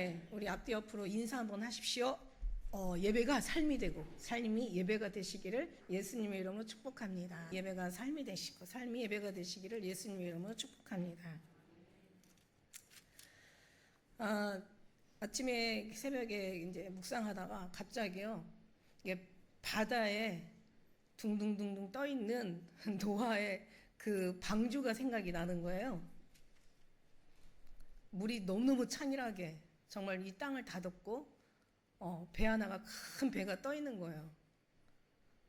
네, 우리 앞뒤 옆으로 인사 한번 하십시오. 예배가 삶이 되고 삶이 예배가 되시기를 예수님의 이름으로 축복합니다. 예배가 삶이 되시고 삶이 예배가 되시기를 예수님의 이름으로 축복합니다. 아침에 새벽에 이제 묵상하다가 갑자기요, 이게 바다에 둥둥둥둥 떠 있는 노아의 그 방주가 생각이 나는 거예요. 물이 너무너무 찬일하게 정말 이 땅을 다덮고 배 하나가, 큰 배가 떠 있는 거예요.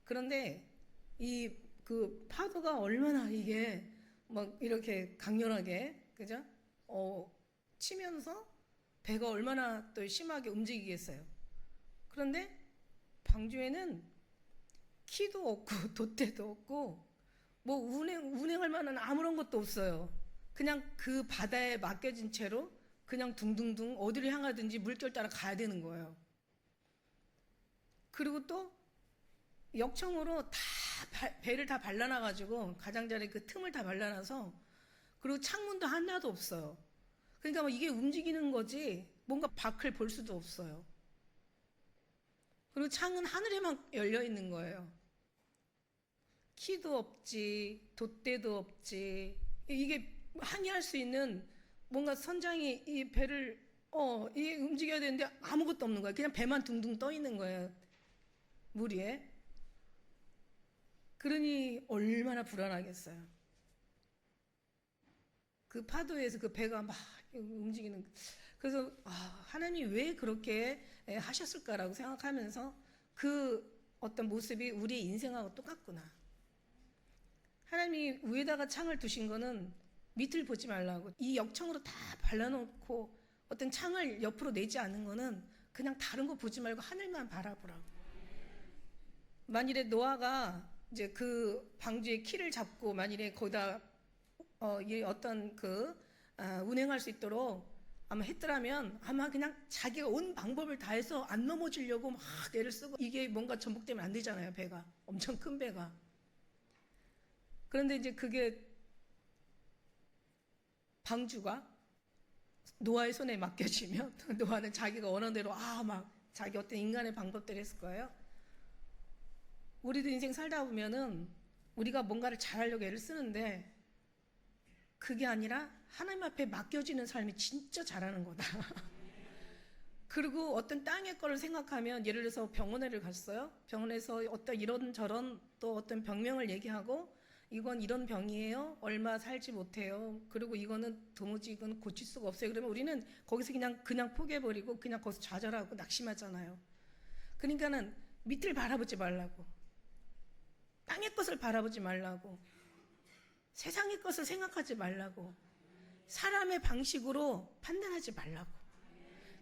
그런데 이 그 파도가 얼마나 이게 막 이렇게 강렬하게, 그죠? 치면서 배가 얼마나 또 심하게 움직이겠어요. 그런데 방주에는 키도 없고 돛대도 없고 뭐 운행할 만한 아무런 것도 없어요. 그냥 그 바다에 맡겨진 채로 그냥 둥둥둥 어디를 향하든지 물결 따라 가야 되는 거예요. 그리고 또 역청으로 다 배를 다 발라놔가지고 가장자리 그 틈을 다 발라놔서, 그리고 창문도 하나도 없어요. 그러니까 뭐 이게 움직이는 거지 뭔가 밖을 볼 수도 없어요. 그리고 창은 하늘에만 열려 있는 거예요. 키도 없지, 돛대도 없지. 이게 항해할 수 있는 뭔가 선장이 이 배를 이게 움직여야 되는데 아무것도 없는 거예요. 그냥 배만 둥둥 떠 있는 거예요, 물 위에. 그러니 얼마나 불안하겠어요. 그 파도에서 그 배가 막 움직이는. 그래서 하나님이 왜 그렇게 하셨을까라고 생각하면서 그 어떤 모습이 우리의 인생하고 똑같구나. 하나님이 위에다가 창을 두신 거는 밑을 보지 말라고, 이 역청으로 다 발라놓고 어떤 창을 옆으로 내지 않는 거는 그냥 다른 거 보지 말고 하늘만 바라보라고. 만일에 노아가 이제 그 방주의 키를 잡고 만일에 거기다 어떤 운행할 수 있도록 아마 했더라면 아마 그냥 자기가 온 방법을 다해서 안 넘어지려고 막 애를 쓰고, 이게 뭔가 전복되면 안 되잖아요, 배가. 엄청 큰 배가. 그런데 이제 그게 방주가 노아의 손에 맡겨지면 노아는 자기가 원하는 대로 막 자기 어떤 인간의 방법대로 했을 거예요. 우리도 인생 살다 보면은 우리가 뭔가를 잘하려고 애를 쓰는데 그게 아니라 하나님 앞에 맡겨지는 삶이 진짜 잘하는 거다. 그리고 어떤 땅의 거를 생각하면, 예를 들어서 병원에를 갔어요. 병원에서 어떤 이런저런 또 어떤 병명을 얘기하고, 이건 이런 병이에요, 얼마 살지 못해요, 그리고 이거는 도무지 이건 고칠 수가 없어요. 그러면 우리는 거기서 그냥 포기해버리고 그냥 거기서 좌절하고 낙심하잖아요. 그러니까는 밑을 바라보지 말라고, 땅의 것을 바라보지 말라고, 세상의 것을 생각하지 말라고, 사람의 방식으로 판단하지 말라고.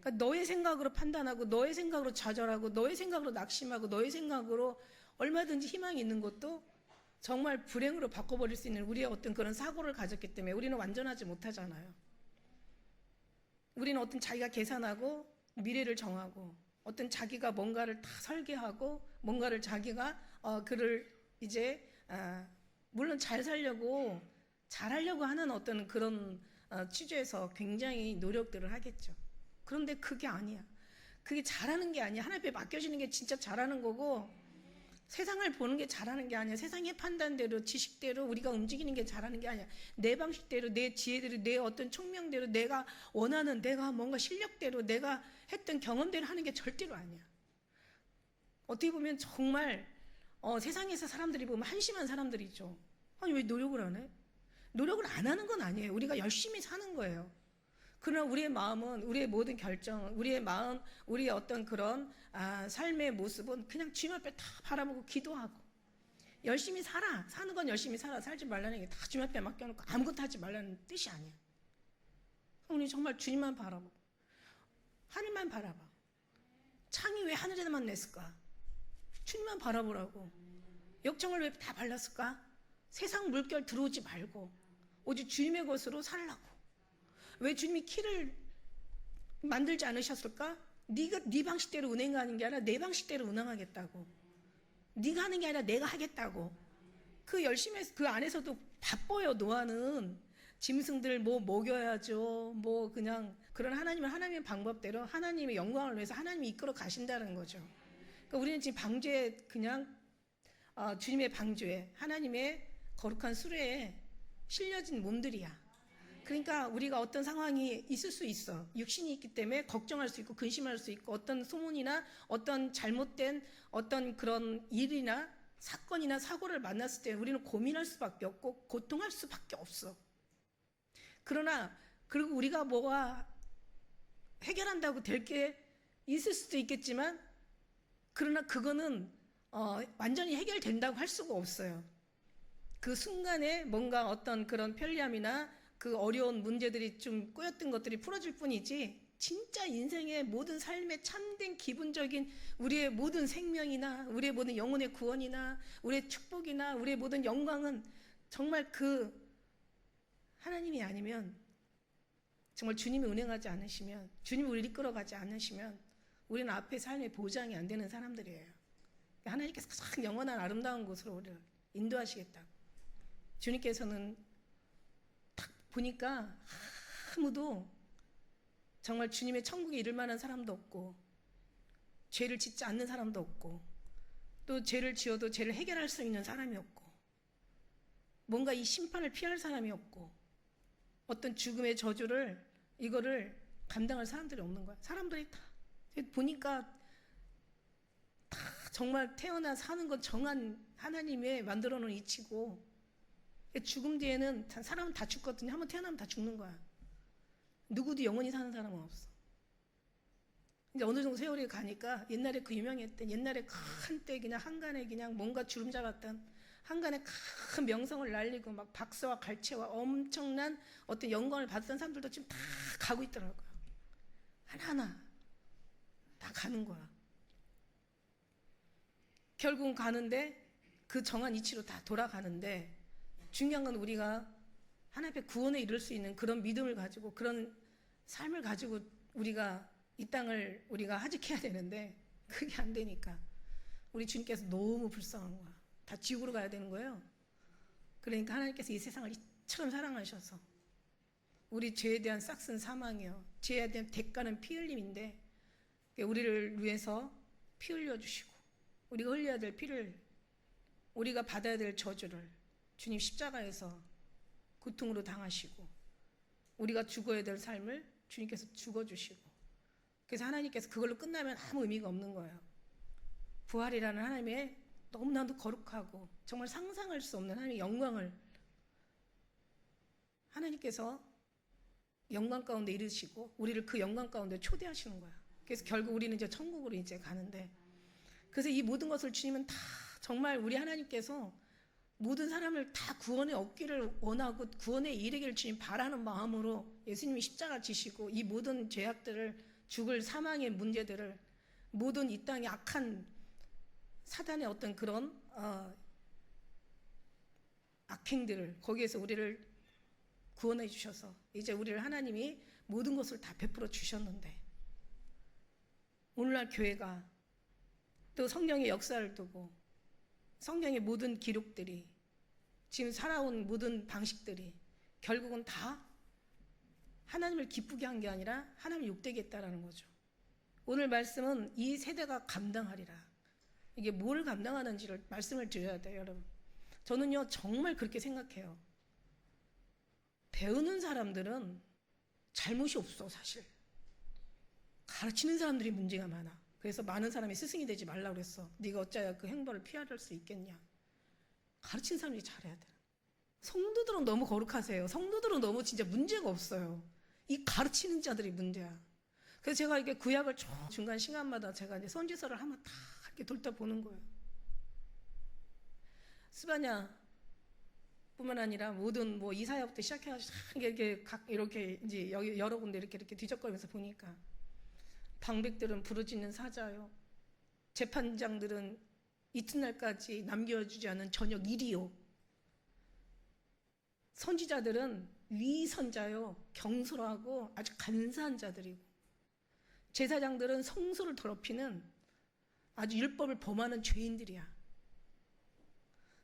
그러니까 너의 생각으로 판단하고 너의 생각으로 좌절하고 너의 생각으로 낙심하고 너의 생각으로 얼마든지 희망이 있는 것도 정말 불행으로 바꿔버릴 수 있는 우리의 어떤 그런 사고를 가졌기 때문에 우리는 완전하지 못하잖아요. 우리는 어떤 자기가 계산하고 미래를 정하고 어떤 자기가 뭔가를 다 설계하고 뭔가를 자기가 그를 이제 물론 잘 살려고 잘하려고 하는 어떤 그런 취지에서 굉장히 노력들을 하겠죠. 그런데 그게 아니야. 그게 잘하는 게 아니야. 하나님 앞에 맡겨지는 게 진짜 잘하는 거고, 세상을 보는 게 잘하는 게 아니야. 세상의 판단대로 지식대로 우리가 움직이는 게 잘하는 게 아니야. 내 방식대로 내 지혜대로 내 어떤 총명대로 내가 원하는, 내가 뭔가 실력대로 내가 했던 경험대로 하는 게 절대로 아니야. 어떻게 보면 정말 세상에서 사람들이 보면 한심한 사람들이죠. 아니 왜 노력을 안 해? 노력을 안 하는 건 아니에요. 우리가 열심히 사는 거예요. 그러나 우리의 마음은, 우리의 모든 결정, 우리의 마음, 우리의 어떤 그런 삶의 모습은 그냥 주님 앞에 다 바라보고 기도하고 열심히 살아. 사는 건 열심히 살아. 살지 말라는 게 다 주님 앞에 맡겨놓고 아무것도 하지 말라는 뜻이 아니야. 우리 정말 주님만 바라보고 하늘만 바라봐. 창이 왜 하늘에만 냈을까? 주님만 바라보라고. 역청을 왜 다 발랐을까? 세상 물결 들어오지 말고 오직 주님의 것으로 살라고. 왜 주님이 키를 만들지 않으셨을까? 네 방식대로 운행하는 게 아니라 내 방식대로 운행하겠다고. 네가 하는 게 아니라 내가 하겠다고. 그 열심히 해서 그 안에서도 바빠요. 노아는 짐승들 뭐 먹여야죠. 뭐 그냥 그런 하나님의 방법대로 하나님의 영광을 위해서 하나님이 이끌어 가신다는 거죠. 그러니까 우리는 지금 방주에 그냥 주님의 방주에 하나님의 거룩한 수레에 실려진 몸들이야. 그러니까 우리가 어떤 상황이 있을 수 있어. 육신이 있기 때문에 걱정할 수 있고 근심할 수 있고 어떤 소문이나 어떤 잘못된 어떤 그런 일이나 사건이나 사고를 만났을 때 우리는 고민할 수밖에 없고 고통할 수밖에 없어. 그러나 그리고 우리가 뭐가 해결한다고 될 게 있을 수도 있겠지만 그러나 그거는 완전히 해결된다고 할 수가 없어요. 그 순간에 뭔가 어떤 그런 편리함이나 그 어려운 문제들이 좀 꼬였던 것들이 풀어질 뿐이지 진짜 인생의 모든 삶의 참된 기본적인 우리의 모든 생명이나 우리의 모든 영혼의 구원이나 우리의 축복이나 우리의 모든 영광은 정말 그 하나님이 아니면 정말 주님이 운행하지 않으시면 주님이 우리를 이끌어가지 않으시면 우리는 앞에 삶의 보장이 안 되는 사람들이에요. 하나님께서 가장 영원한 아름다운 곳으로 우리를 인도하시겠다. 주님께서는 딱 보니까 아무도 정말 주님의 천국에 이를 만한 사람도 없고 죄를 짓지 않는 사람도 없고 또 죄를 지어도 죄를 해결할 수 있는 사람이 없고 뭔가 이 심판을 피할 사람이 없고 어떤 죽음의 저주를 이거를 감당할 사람들이 없는 거야. 사람들이 다 보니까 다 정말 태어나 사는 건 정한 하나님의 만들어 놓은 이치고 죽음 뒤에는 사람은 다 죽거든요. 한번 태어나면 다 죽는 거야. 누구도 영원히 사는 사람은 없어. 이제 어느 정도 세월이 가니까 옛날에 그 유명했던 옛날에 한때 그냥 한간에 그냥 뭔가 주름 잡았던 한간에 큰 명성을 날리고 막 박사와 갈채와 엄청난 어떤 영광을 받았던 사람들도 지금 다 가고 있더라고요. 하나하나 다 가는 거야. 결국은 가는데 그 정한 이치로 다 돌아가는데 중요한 건 우리가 하나님 앞에 구원에 이를 수 있는 그런 믿음을 가지고 그런 삶을 가지고 우리가 이 땅을 우리가 하직해야 되는데 그게 안 되니까 우리 주님께서 너무 불쌍한 거야. 다 지옥으로 가야 되는 거예요. 그러니까 하나님께서 이 세상을 이처럼 사랑하셔서 우리 죄에 대한 싹슨 사망이요. 죄에 대한 대가는 피 흘림인데 우리를 위해서 피 흘려주시고 우리가 흘려야 될 피를 우리가 받아야 될 저주를 주님 십자가에서 고통으로 당하시고 우리가 죽어야 될 삶을 주님께서 죽어주시고 그래서 하나님께서 그걸로 끝나면 아무 의미가 없는 거예요. 부활이라는 하나님의 너무나도 거룩하고 정말 상상할 수 없는 하나님의 영광을 하나님께서 영광 가운데 이르시고 우리를 그 영광 가운데 초대하시는 거야. 그래서 결국 우리는 이제 천국으로 이제 가는데 그래서 이 모든 것을 주님은 다 정말 우리 하나님께서 모든 사람을 다 구원에 얻기를 원하고 구원에 이르기를 주님 바라는 마음으로 예수님이 십자가 지시고 이 모든 죄악들을 죽을 사망의 문제들을 모든 이 땅의 악한 사단의 어떤 그런 악행들을 거기에서 우리를 구원해 주셔서 이제 우리를 하나님이 모든 것을 다 베풀어 주셨는데 오늘날 교회가 또 성령의 역사를 두고 성경의 모든 기록들이 지금 살아온 모든 방식들이 결국은 다 하나님을 기쁘게 한 게 아니라 하나님을 욕되게 했다라는 거죠. 오늘 말씀은 이 세대가 감당하리라. 이게 뭘 감당하는지를 말씀을 드려야 돼요, 여러분. 저는요 정말 그렇게 생각해요. 배우는 사람들은 잘못이 없어. 사실 가르치는 사람들이 문제가 많아. 그래서 많은 사람이 스승이 되지 말라고 그랬어. 네가 어찌하여 그 행보를 피할 수 있겠냐. 가르치는 사람들이 잘해야 돼. 성도들은 너무 거룩하세요. 성도들은 너무 진짜 문제가 없어요. 이 가르치는 자들이 문제야. 그래서 제가 이렇게 구약을 중간 시간마다 제가 이제 선지서를 한번 다 이렇게 돌려보는 거예요. 스바냐 뿐만 아니라 모든 뭐 이사야부터 시작해가지고 이렇게 이제 여러 군데 이렇게 뒤적거리면서 보니까 방백들은 부르짖는 사자요. 재판장들은 이튿날까지 남겨주지 않은 저녁 일이요. 선지자들은 위선자요. 경솔하고 아주 간사한 자들이고 제사장들은 성소를 더럽히는 아주 율법을 범하는 죄인들이야.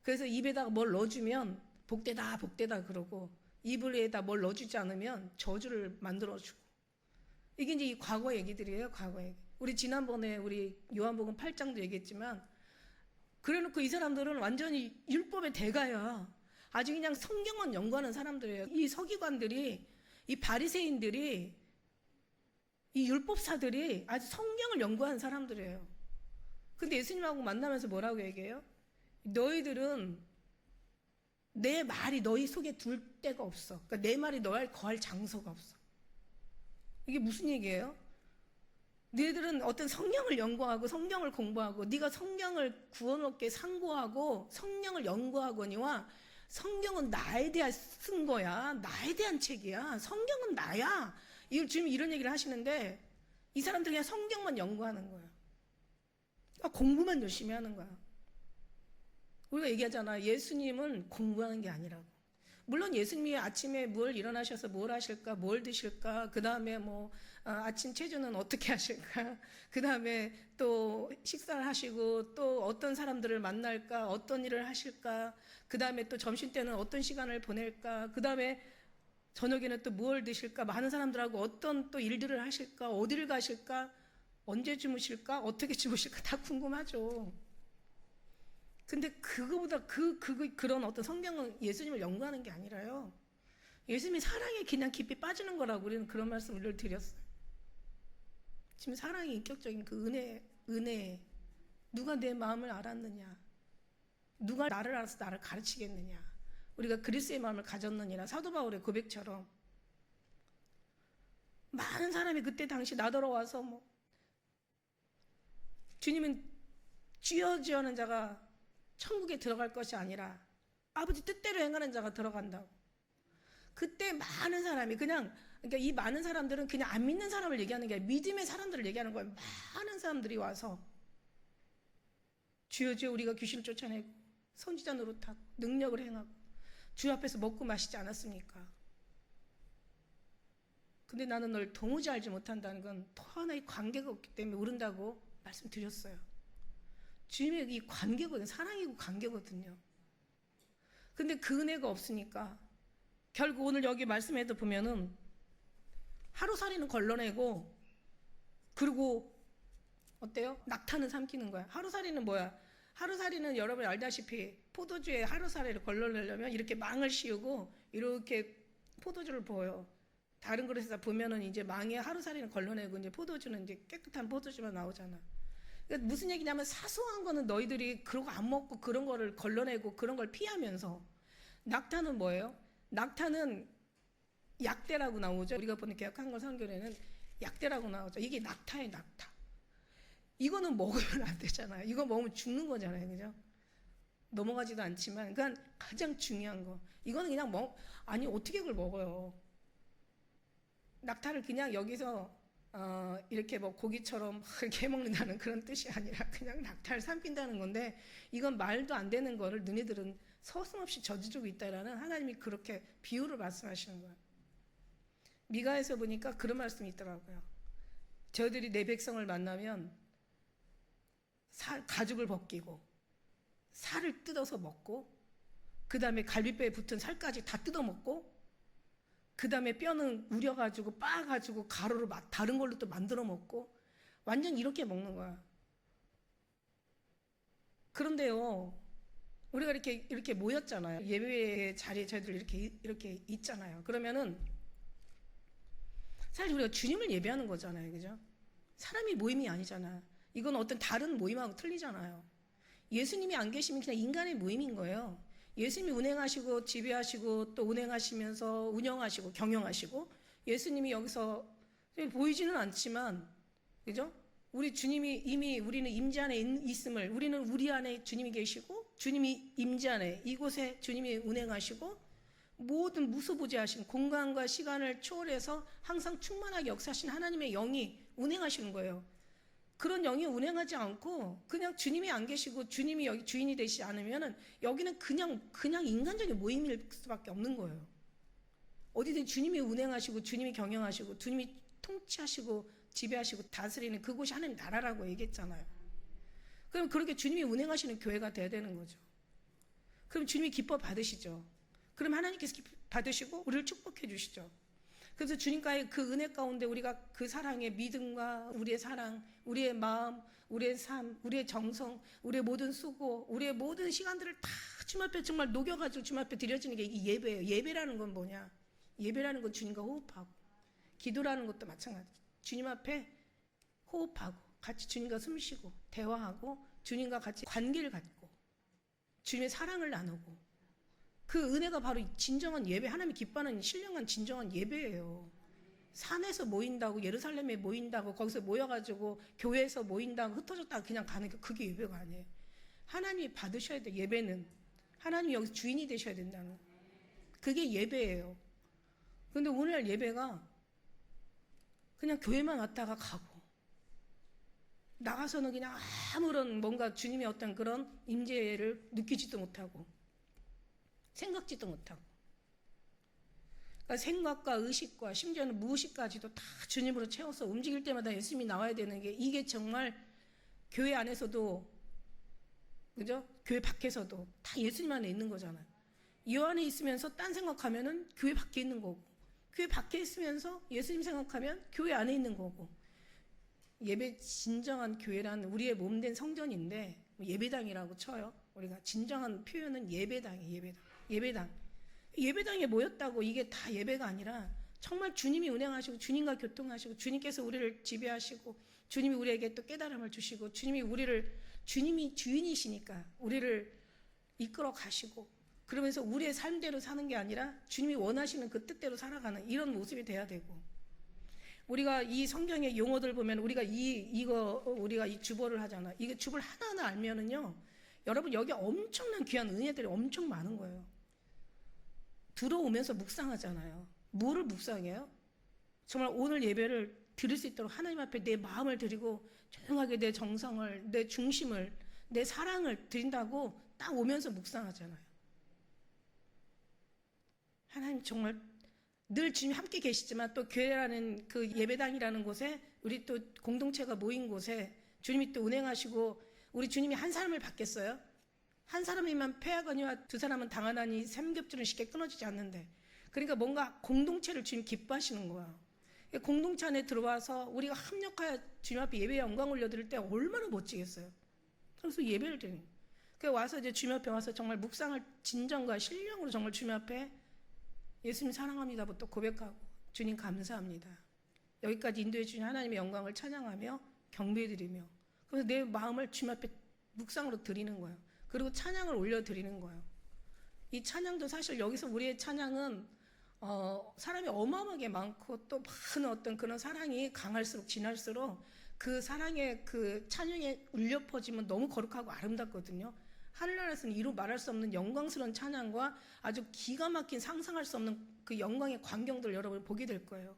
그래서 입에다가 뭘 넣어주면 복되다 복되다 그러고 이불에다 뭘 넣어주지 않으면 저주를 만들어주고. 이게 이제 이 과거 얘기들이에요. 과거 얘기. 우리 지난번에 우리 요한복음 8장도 얘기했지만, 그래놓고 이 사람들은 완전히 율법의 대가야. 아주 그냥 성경만 연구하는 사람들이에요. 이 서기관들이, 이 바리새인들이, 이 율법사들이 아주 성경을 연구하는 사람들이에요. 근데 예수님하고 만나면서 뭐라고 얘기해요? 너희들은 내 말이 너희 속에 둘 데가 없어. 그러니까 내 말이 너를 거할 장소가 없어. 이게 무슨 얘기예요? 너희들은 어떤 성경을 연구하고 성경을 공부하고, 네가 성경을 구원 얻게 상고하고 성령을 연구하거니와, 성경은 나에 대한 쓴 거야. 나에 대한 책이야. 성경은 나야. 지금 이런 얘기를 하시는데, 이 사람들은 그냥 성경만 연구하는 거야. 공부만 열심히 하는 거야. 우리가 얘기하잖아. 예수님은 공부하는 게 아니라고. 물론 예수님이 아침에 뭘 일어나셔서 뭘 하실까, 뭘 드실까, 그 다음에 아침 체조는 어떻게 하실까, 그 다음에 또 식사를 하시고, 또 어떤 사람들을 만날까, 어떤 일을 하실까, 그 다음에 또 점심 때는 어떤 시간을 보낼까, 그 다음에 저녁에는 또 뭘 드실까, 많은 사람들하고 어떤 또 일들을 하실까, 어디를 가실까, 언제 주무실까, 어떻게 주무실까, 다 궁금하죠. 근데 그거보다 그런 어떤 성경은 예수님을 연구하는 게 아니라요. 예수님이 사랑에 그냥 깊이 빠지는 거라고 우리는 그런 말씀을 드렸어요. 지금 사랑이 인격적인 그 은혜. 누가 내 마음을 알았느냐? 누가 나를 알아서 나를 가르치겠느냐? 우리가 그리스도의 마음을 가졌느니라. 사도 바울의 고백처럼 많은 사람이 그때 당시 나더러와서 주님은 쥐어지어는 자가 천국에 들어갈 것이 아니라 아버지 뜻대로 행하는 자가 들어간다고. 그때 많은 사람이 그러니까 이 많은 사람들은 그냥 안 믿는 사람을 얘기하는 게 아니라 믿음의 사람들을 얘기하는 거예요. 많은 사람들이 와서 주여 주여 우리가 귀신을 쫓아내고 선지자 노릇하고 능력을 행하고 주 앞에서 먹고 마시지 않았습니까? 근데 나는 널 도무지 알지 못한다는 건 또 하나의 관계가 없기 때문에 모른다고 말씀드렸어요. 주님의 이 관계거든요. 사랑이고 관계거든요. 근데 그 은혜가 없으니까 결국 오늘 여기 말씀에도 보면은 하루살이는 걸러내고, 그리고 어때요? 낙타는 삼키는 거야. 하루살이는 뭐야? 하루살이는 여러분이 알다시피 포도주에 하루살이를 걸러내려면 이렇게 망을 씌우고 이렇게 포도주를 부어요. 다른 그릇에서 보면은 이제 망에 하루살이는 걸러내고 이제 포도주는 이제 깨끗한 포도주만 나오잖아. 그러니까 무슨 얘기냐면 사소한 거는 너희들이 그러고 안 먹고 그런 거를 걸러내고 그런 걸 피하면서, 낙타는 뭐예요? 낙타는 약대라고 나오죠. 우리가 보는 개혁한글 성경에는 약대라고 나오죠. 이게 낙타예요, 낙타. 이거는 먹으면 안 되잖아요. 이거 먹으면 죽는 거잖아요, 그죠? 넘어가지도 않지만, 그러니까 가장 중요한 거. 이거는 그냥 아니 어떻게 그걸 먹어요? 낙타를 그냥 여기서 이렇게 고기처럼 이렇게 먹는다는 그런 뜻이 아니라 그냥 낙타를 삼킨다는 건데, 이건 말도 안 되는 거를 너희들은 서슴없이 저지르고 있다라는 하나님이 그렇게 비유를 말씀하시는 거예요. 미가에서 보니까 그런 말씀이 있더라고요. 저희들이 내 백성을 만나면 가죽을 벗기고 살을 뜯어서 먹고, 그 다음에 갈비뼈에 붙은 살까지 다 뜯어 먹고, 그 다음에 뼈는 우려가지고 빻아가지고 가루로 다른 걸로 또 만들어 먹고, 완전 이렇게 먹는 거야. 그런데요, 우리가 이렇게 모였잖아요. 예배 자리에 저희들 이렇게 있잖아요. 그러면은 사실 우리가 주님을 예배하는 거잖아요, 그죠? 사람이 모임이 아니잖아. 이건 어떤 다른 모임하고 틀리잖아요. 예수님이 안 계시면 그냥 인간의 모임인 거예요. 예수님이 운행하시고 지배하시고 또 운행하시면서 운영하시고 경영하시고, 예수님이 여기서 보이지는 않지만, 그죠? 우리 주님이 이미 우리는 임재 안에 있음을, 우리는 우리 안에 주님이 계시고 주님이 임재 안에 이곳에 주님이 운행하시고, 모든 무소부재하신 공간과 시간을 초월해서 항상 충만하게 역사하신 하나님의 영이 운행하시는 거예요. 그런 영이 운행하지 않고 그냥 주님이 안 계시고 주님이 여기 주인이 되시지 않으면은 여기는 그냥 인간적인 모임일 수밖에 없는 거예요. 어디든 주님이 운행하시고 주님이 경영하시고 주님이 통치하시고 지배하시고 다스리는 그곳이 하나님 나라라고 얘기했잖아요. 그럼 그렇게 주님이 운행하시는 교회가 돼야 되는 거죠. 그럼 주님이 기뻐 받으시죠. 그럼 하나님께서 받으시고 우리를 축복해 주시죠. 그래서 주님과의 그 은혜 가운데 우리가 그 사랑의 믿음과 우리의 사랑, 우리의 마음, 우리의 삶, 우리의 정성, 우리의 모든 수고, 우리의 모든 시간들을 다 주님 앞에 정말 녹여가지고 주님 앞에 드려지는 게 이 예배예요. 예배라는 건 뭐냐? 예배라는 건 주님과 호흡하고, 기도라는 것도 마찬가지. 주님 앞에 호흡하고 같이 주님과 숨쉬고 대화하고 주님과 같이 관계를 갖고 주님의 사랑을 나누고, 그 은혜가 바로 진정한 예배, 하나님이 기뻐하는 신령한 진정한 예배예요. 산에서 모인다고, 예루살렘에 모인다고, 거기서 모여가지고 교회에서 모인다고 흩어졌다가 그냥 가는 게 그게 예배가 아니에요. 하나님이 받으셔야 돼. 예배는 하나님이 여기서 주인이 되셔야 된다는, 그게 예배예요. 그런데 오늘날 예배가 그냥 교회만 왔다가 가고, 나가서는 그냥 아무런 뭔가 주님의 어떤 그런 임재를 느끼지도 못하고 생각지도 못하고, 그러니까 생각과 의식과 심지어는 무의식까지도 다 주님으로 채워서 움직일 때마다 예수님이 나와야 되는 게, 이게 정말 교회 안에서도 그죠? 교회 밖에서도 다 예수님 안에 있는 거잖아요. 이 안에 있으면서 딴 생각하면은 교회 밖에 있는 거고, 교회 밖에 있으면서 예수님 생각하면 교회 안에 있는 거고. 예배, 진정한 교회란 우리의 몸된 성전인데 예배당이라고 쳐요. 우리가 진정한 표현은 예배당이에요. 예배당에 모였다고 이게 다 예배가 아니라 정말 주님이 운행하시고 주님과 교통하시고 주님께서 우리를 지배하시고 주님이 우리에게 또 깨달음을 주시고 주님이 주인이시니까 우리를 이끌어 가시고, 그러면서 우리의 삶대로 사는 게 아니라 주님이 원하시는 그 뜻대로 살아가는 이런 모습이 돼야 되고, 우리가 이 성경의 용어들 보면 우리가 우리가 이 주보를 하잖아. 이게 주보를 하나하나 알면은요, 여러분 여기 엄청난 귀한 은혜들이 엄청 많은 거예요. 들어오면서 묵상하잖아요. 뭐를 묵상해요? 정말 오늘 예배를 드릴 수 있도록 하나님 앞에 내 마음을 드리고 조용하게 내 정성을, 내 중심을, 내 사랑을 드린다고 딱 오면서 묵상하잖아요. 하나님 정말 늘 주님이 함께 계시지만 또 교회라는 그 예배당이라는 곳에, 우리 또 공동체가 모인 곳에 주님이 또 운행하시고, 우리 주님이 한 사람을 받겠어요? 한 사람이면 패하거니와 두 사람은 당하나니 삼겹줄은 쉽게 끊어지지 않는데, 그러니까 뭔가 공동체를 주님 기뻐하시는 거야. 공동체 안에 들어와서 우리가 합력하여 주님 앞에 예배의 영광 올려드릴 때 얼마나 멋지겠어요. 그래서 예배를 드리는 거예요. 그래서 와서 이제 주님 앞에 와서 정말 묵상을 진정과 신령으로 정말 주님 앞에 예수님 사랑합니다부터 고백하고, 주님 감사합니다, 여기까지 인도해 주신 하나님의 영광을 찬양하며 경배드리며, 그래서 내 마음을 주님 앞에 묵상으로 드리는 거예요. 그리고 찬양을 올려드리는 거예요. 이 찬양도 사실 여기서 우리의 찬양은 사람이 어마어마하게 많고 또 많은 어떤 그런 사랑이 강할수록 진할수록 그 사랑의 그 찬양에 울려 퍼지면 너무 거룩하고 아름답거든요. 하늘나라에서는 이루 말할 수 없는 영광스러운 찬양과 아주 기가 막힌 상상할 수 없는 그 영광의 광경들을 여러분 보게 될 거예요.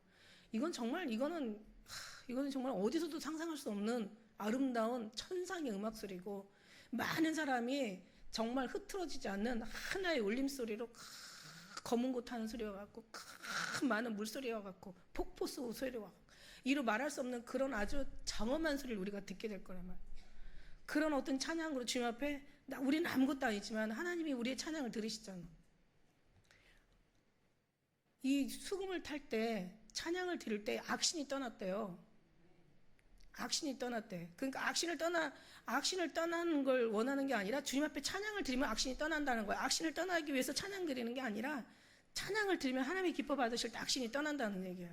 이거는 정말 어디서도 상상할 수 없는 아름다운 천상의 음악 소리고, 많은 사람이 정말 흐트러지지 않는 하나의 울림소리로 검은 곳 타는 소리와 같고, 큰 많은 물소리와 같고, 폭포 쏘는 소리와 같고, 이루 말할 수 없는 그런 아주 장엄한 소리를 우리가 듣게 될 거란 말이에요. 그런 어떤 찬양으로 주님 앞에, 우리는 아무것도 아니지만 하나님이 우리의 찬양을 들으시잖아. 이 수금을 탈 때, 찬양을 드릴 때 악신이 떠났대요. 악신이 떠났대. 그러니까 악신을 떠나는 걸 원하는 게 아니라 주님 앞에 찬양을 드리면 악신이 떠난다는 거야. 악신을 떠나기 위해서 찬양 드리는 게 아니라 찬양을 드리면 하나님이 기뻐 받으실 때 악신이 떠난다는 얘기야.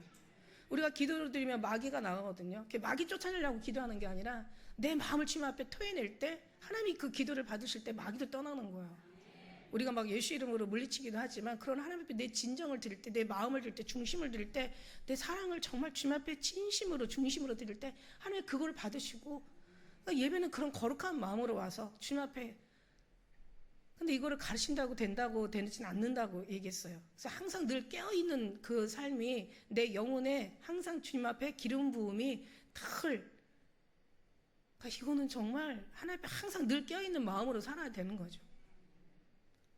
우리가 기도를 드리면 마귀가 나가거든요. 마귀 쫓아내려고 기도하는 게 아니라 내 마음을 주님 앞에 토해낼 때 하나님이 그 기도를 받으실 때 마귀도 떠나는 거야. 우리가 막 예수 이름으로 물리치기도 하지만, 그런 하나님 앞에 내 진정을 드릴 때, 내 마음을 드릴 때, 중심을 드릴 때, 내 사랑을 정말 주님 앞에 진심으로 중심으로 드릴 때 하나님이 그걸 받으시고, 그러니까 예배는 그런 거룩한 마음으로 와서 주님 앞에, 근데 이거를 가르친다고 되지는 않는다고 얘기했어요. 그래서 항상 늘 깨어있는 그 삶이 내 영혼에 항상 주님 앞에 기름 부음이 그러니까 이거는 정말 하나님 앞에 항상 늘 깨어있는 마음으로 살아야 되는 거죠.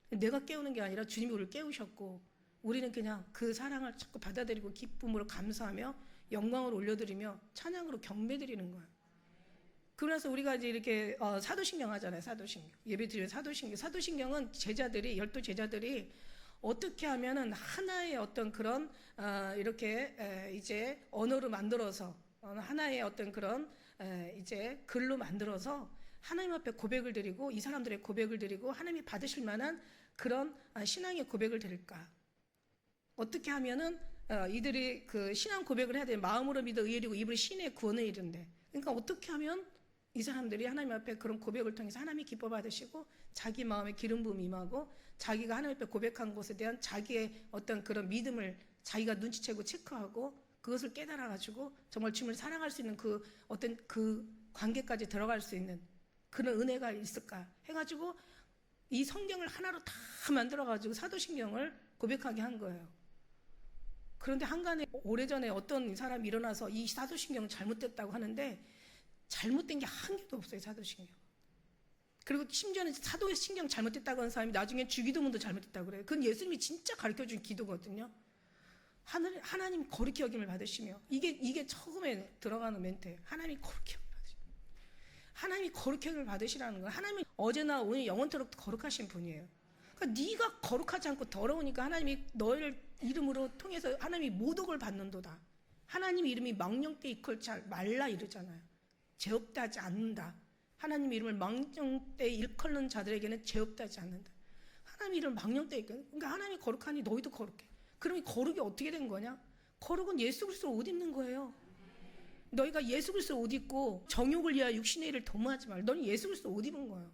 내가 깨우는 게 아니라 주님이 우리를 깨우셨고, 우리는 그냥 그 사랑을 자꾸 받아들이고 기쁨으로 감사하며 영광을 올려드리며 찬양으로 경배드리는 거예요. 그래서 우리가 이제 이렇게 사도신경 하잖아요. 사도신경. 예배 드리는 사도신경. 사도신경은 제자들이, 12 제자들이 어떻게 하면은 하나의 어떤 그런 이렇게 이제 언어로 만들어서 하나의 어떤 그런 이제 글로 만들어서 하나님 앞에 고백을 드리고 이 사람들의 고백을 드리고 하나님이 받으실 만한 그런 신앙의 고백을 드릴까? 어떻게 하면은 이들이 그 신앙 고백을 해야 돼. 마음으로 믿어 의리고 입으로 신의 구원을 이룬대. 그러니까 어떻게 하면 이 사람들이 하나님 앞에 그런 고백을 통해서 하나님이 기뻐 받으시고 자기 마음에 기름 부음 임하고 자기가 하나님 앞에 고백한 것에 대한 자기의 어떤 그런 믿음을 자기가 눈치채고 체크하고 그것을 깨달아 가지고 정말 주님을 사랑할 수 있는 그 어떤 그 관계까지 들어갈 수 있는 그런 은혜가 있을까 해가지고 이 성경을 하나로 다 만들어가지고 사도신경을 고백하게 한 거예요. 그런데 한간에 오래전에 어떤 사람이 일어나서 이 사도신경은 잘못됐다고 하는데 잘못된 게 한 개도 없어요. 사도신경. 그리고 심지어는 사도신경 잘못됐다고 하는 사람이 나중에 주기도문도 잘못됐다고 그래요. 그건 예수님이 진짜 가르쳐준 기도거든요. 하나님 거룩히 여김을 받으시며 이게 처음에 들어가는 멘트예요. 하나님이 거룩히 여김을 받으시며 하나님이 거룩히 여김을 받으시라는 건 하나님이 어제나 오늘 영원토록 거룩하신 분이에요. 그러니까 네가 거룩하지 않고 더러우니까 하나님이 너를 이름으로 통해서 하나님이 모독을 받는도다. 하나님 이름이 망령되 일컬지 말라 이러잖아요. 죄 없다 하지 않는다. 하나님 이름을 망령되 일컬는 자들에게는 죄 없다 하지 않는다. 하나님 이름을 망령되 일컬. 그러니까 하나님이 거룩하니 너희도 거룩해. 그럼 이 거룩이 어떻게 된 거냐? 거룩은 예수 그리스도 옷 입는 거예요. 너희가 예수 그리스도 옷 입고 정욕을 위하여 육신의 일을 도모하지 말라. 너는 예수 그리스도 옷 입은 거예요.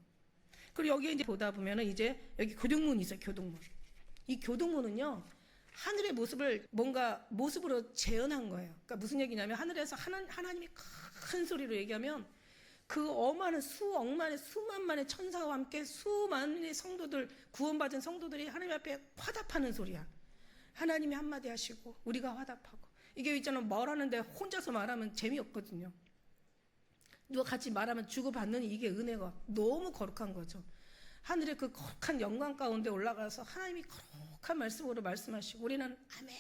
그리고 여기에 이제 보다 보면은 이제 여기 교동문이 있어요. 교동문. 이 교동문은요 하늘의 모습을 뭔가 모습으로 재현한 거예요. 그러니까 무슨 얘기냐면 하늘에서 하나님이 큰 소리로 얘기하면 그 어마한 수억만의 수만만의 천사와 함께 수만의 성도들 구원받은 성도들이 하나님 앞에 화답하는 소리야. 하나님이 한마디 하시고 우리가 화답하고 이게 있잖아 말하는데 혼자서 말하면 재미없거든요. 누가 같이 말하면 주고받는 이게 은혜가 너무 거룩한 거죠. 하늘의 그 거룩한 영광 가운데 올라가서 하나님이 거룩한 말씀으로 말씀하시고 우리는 아멘.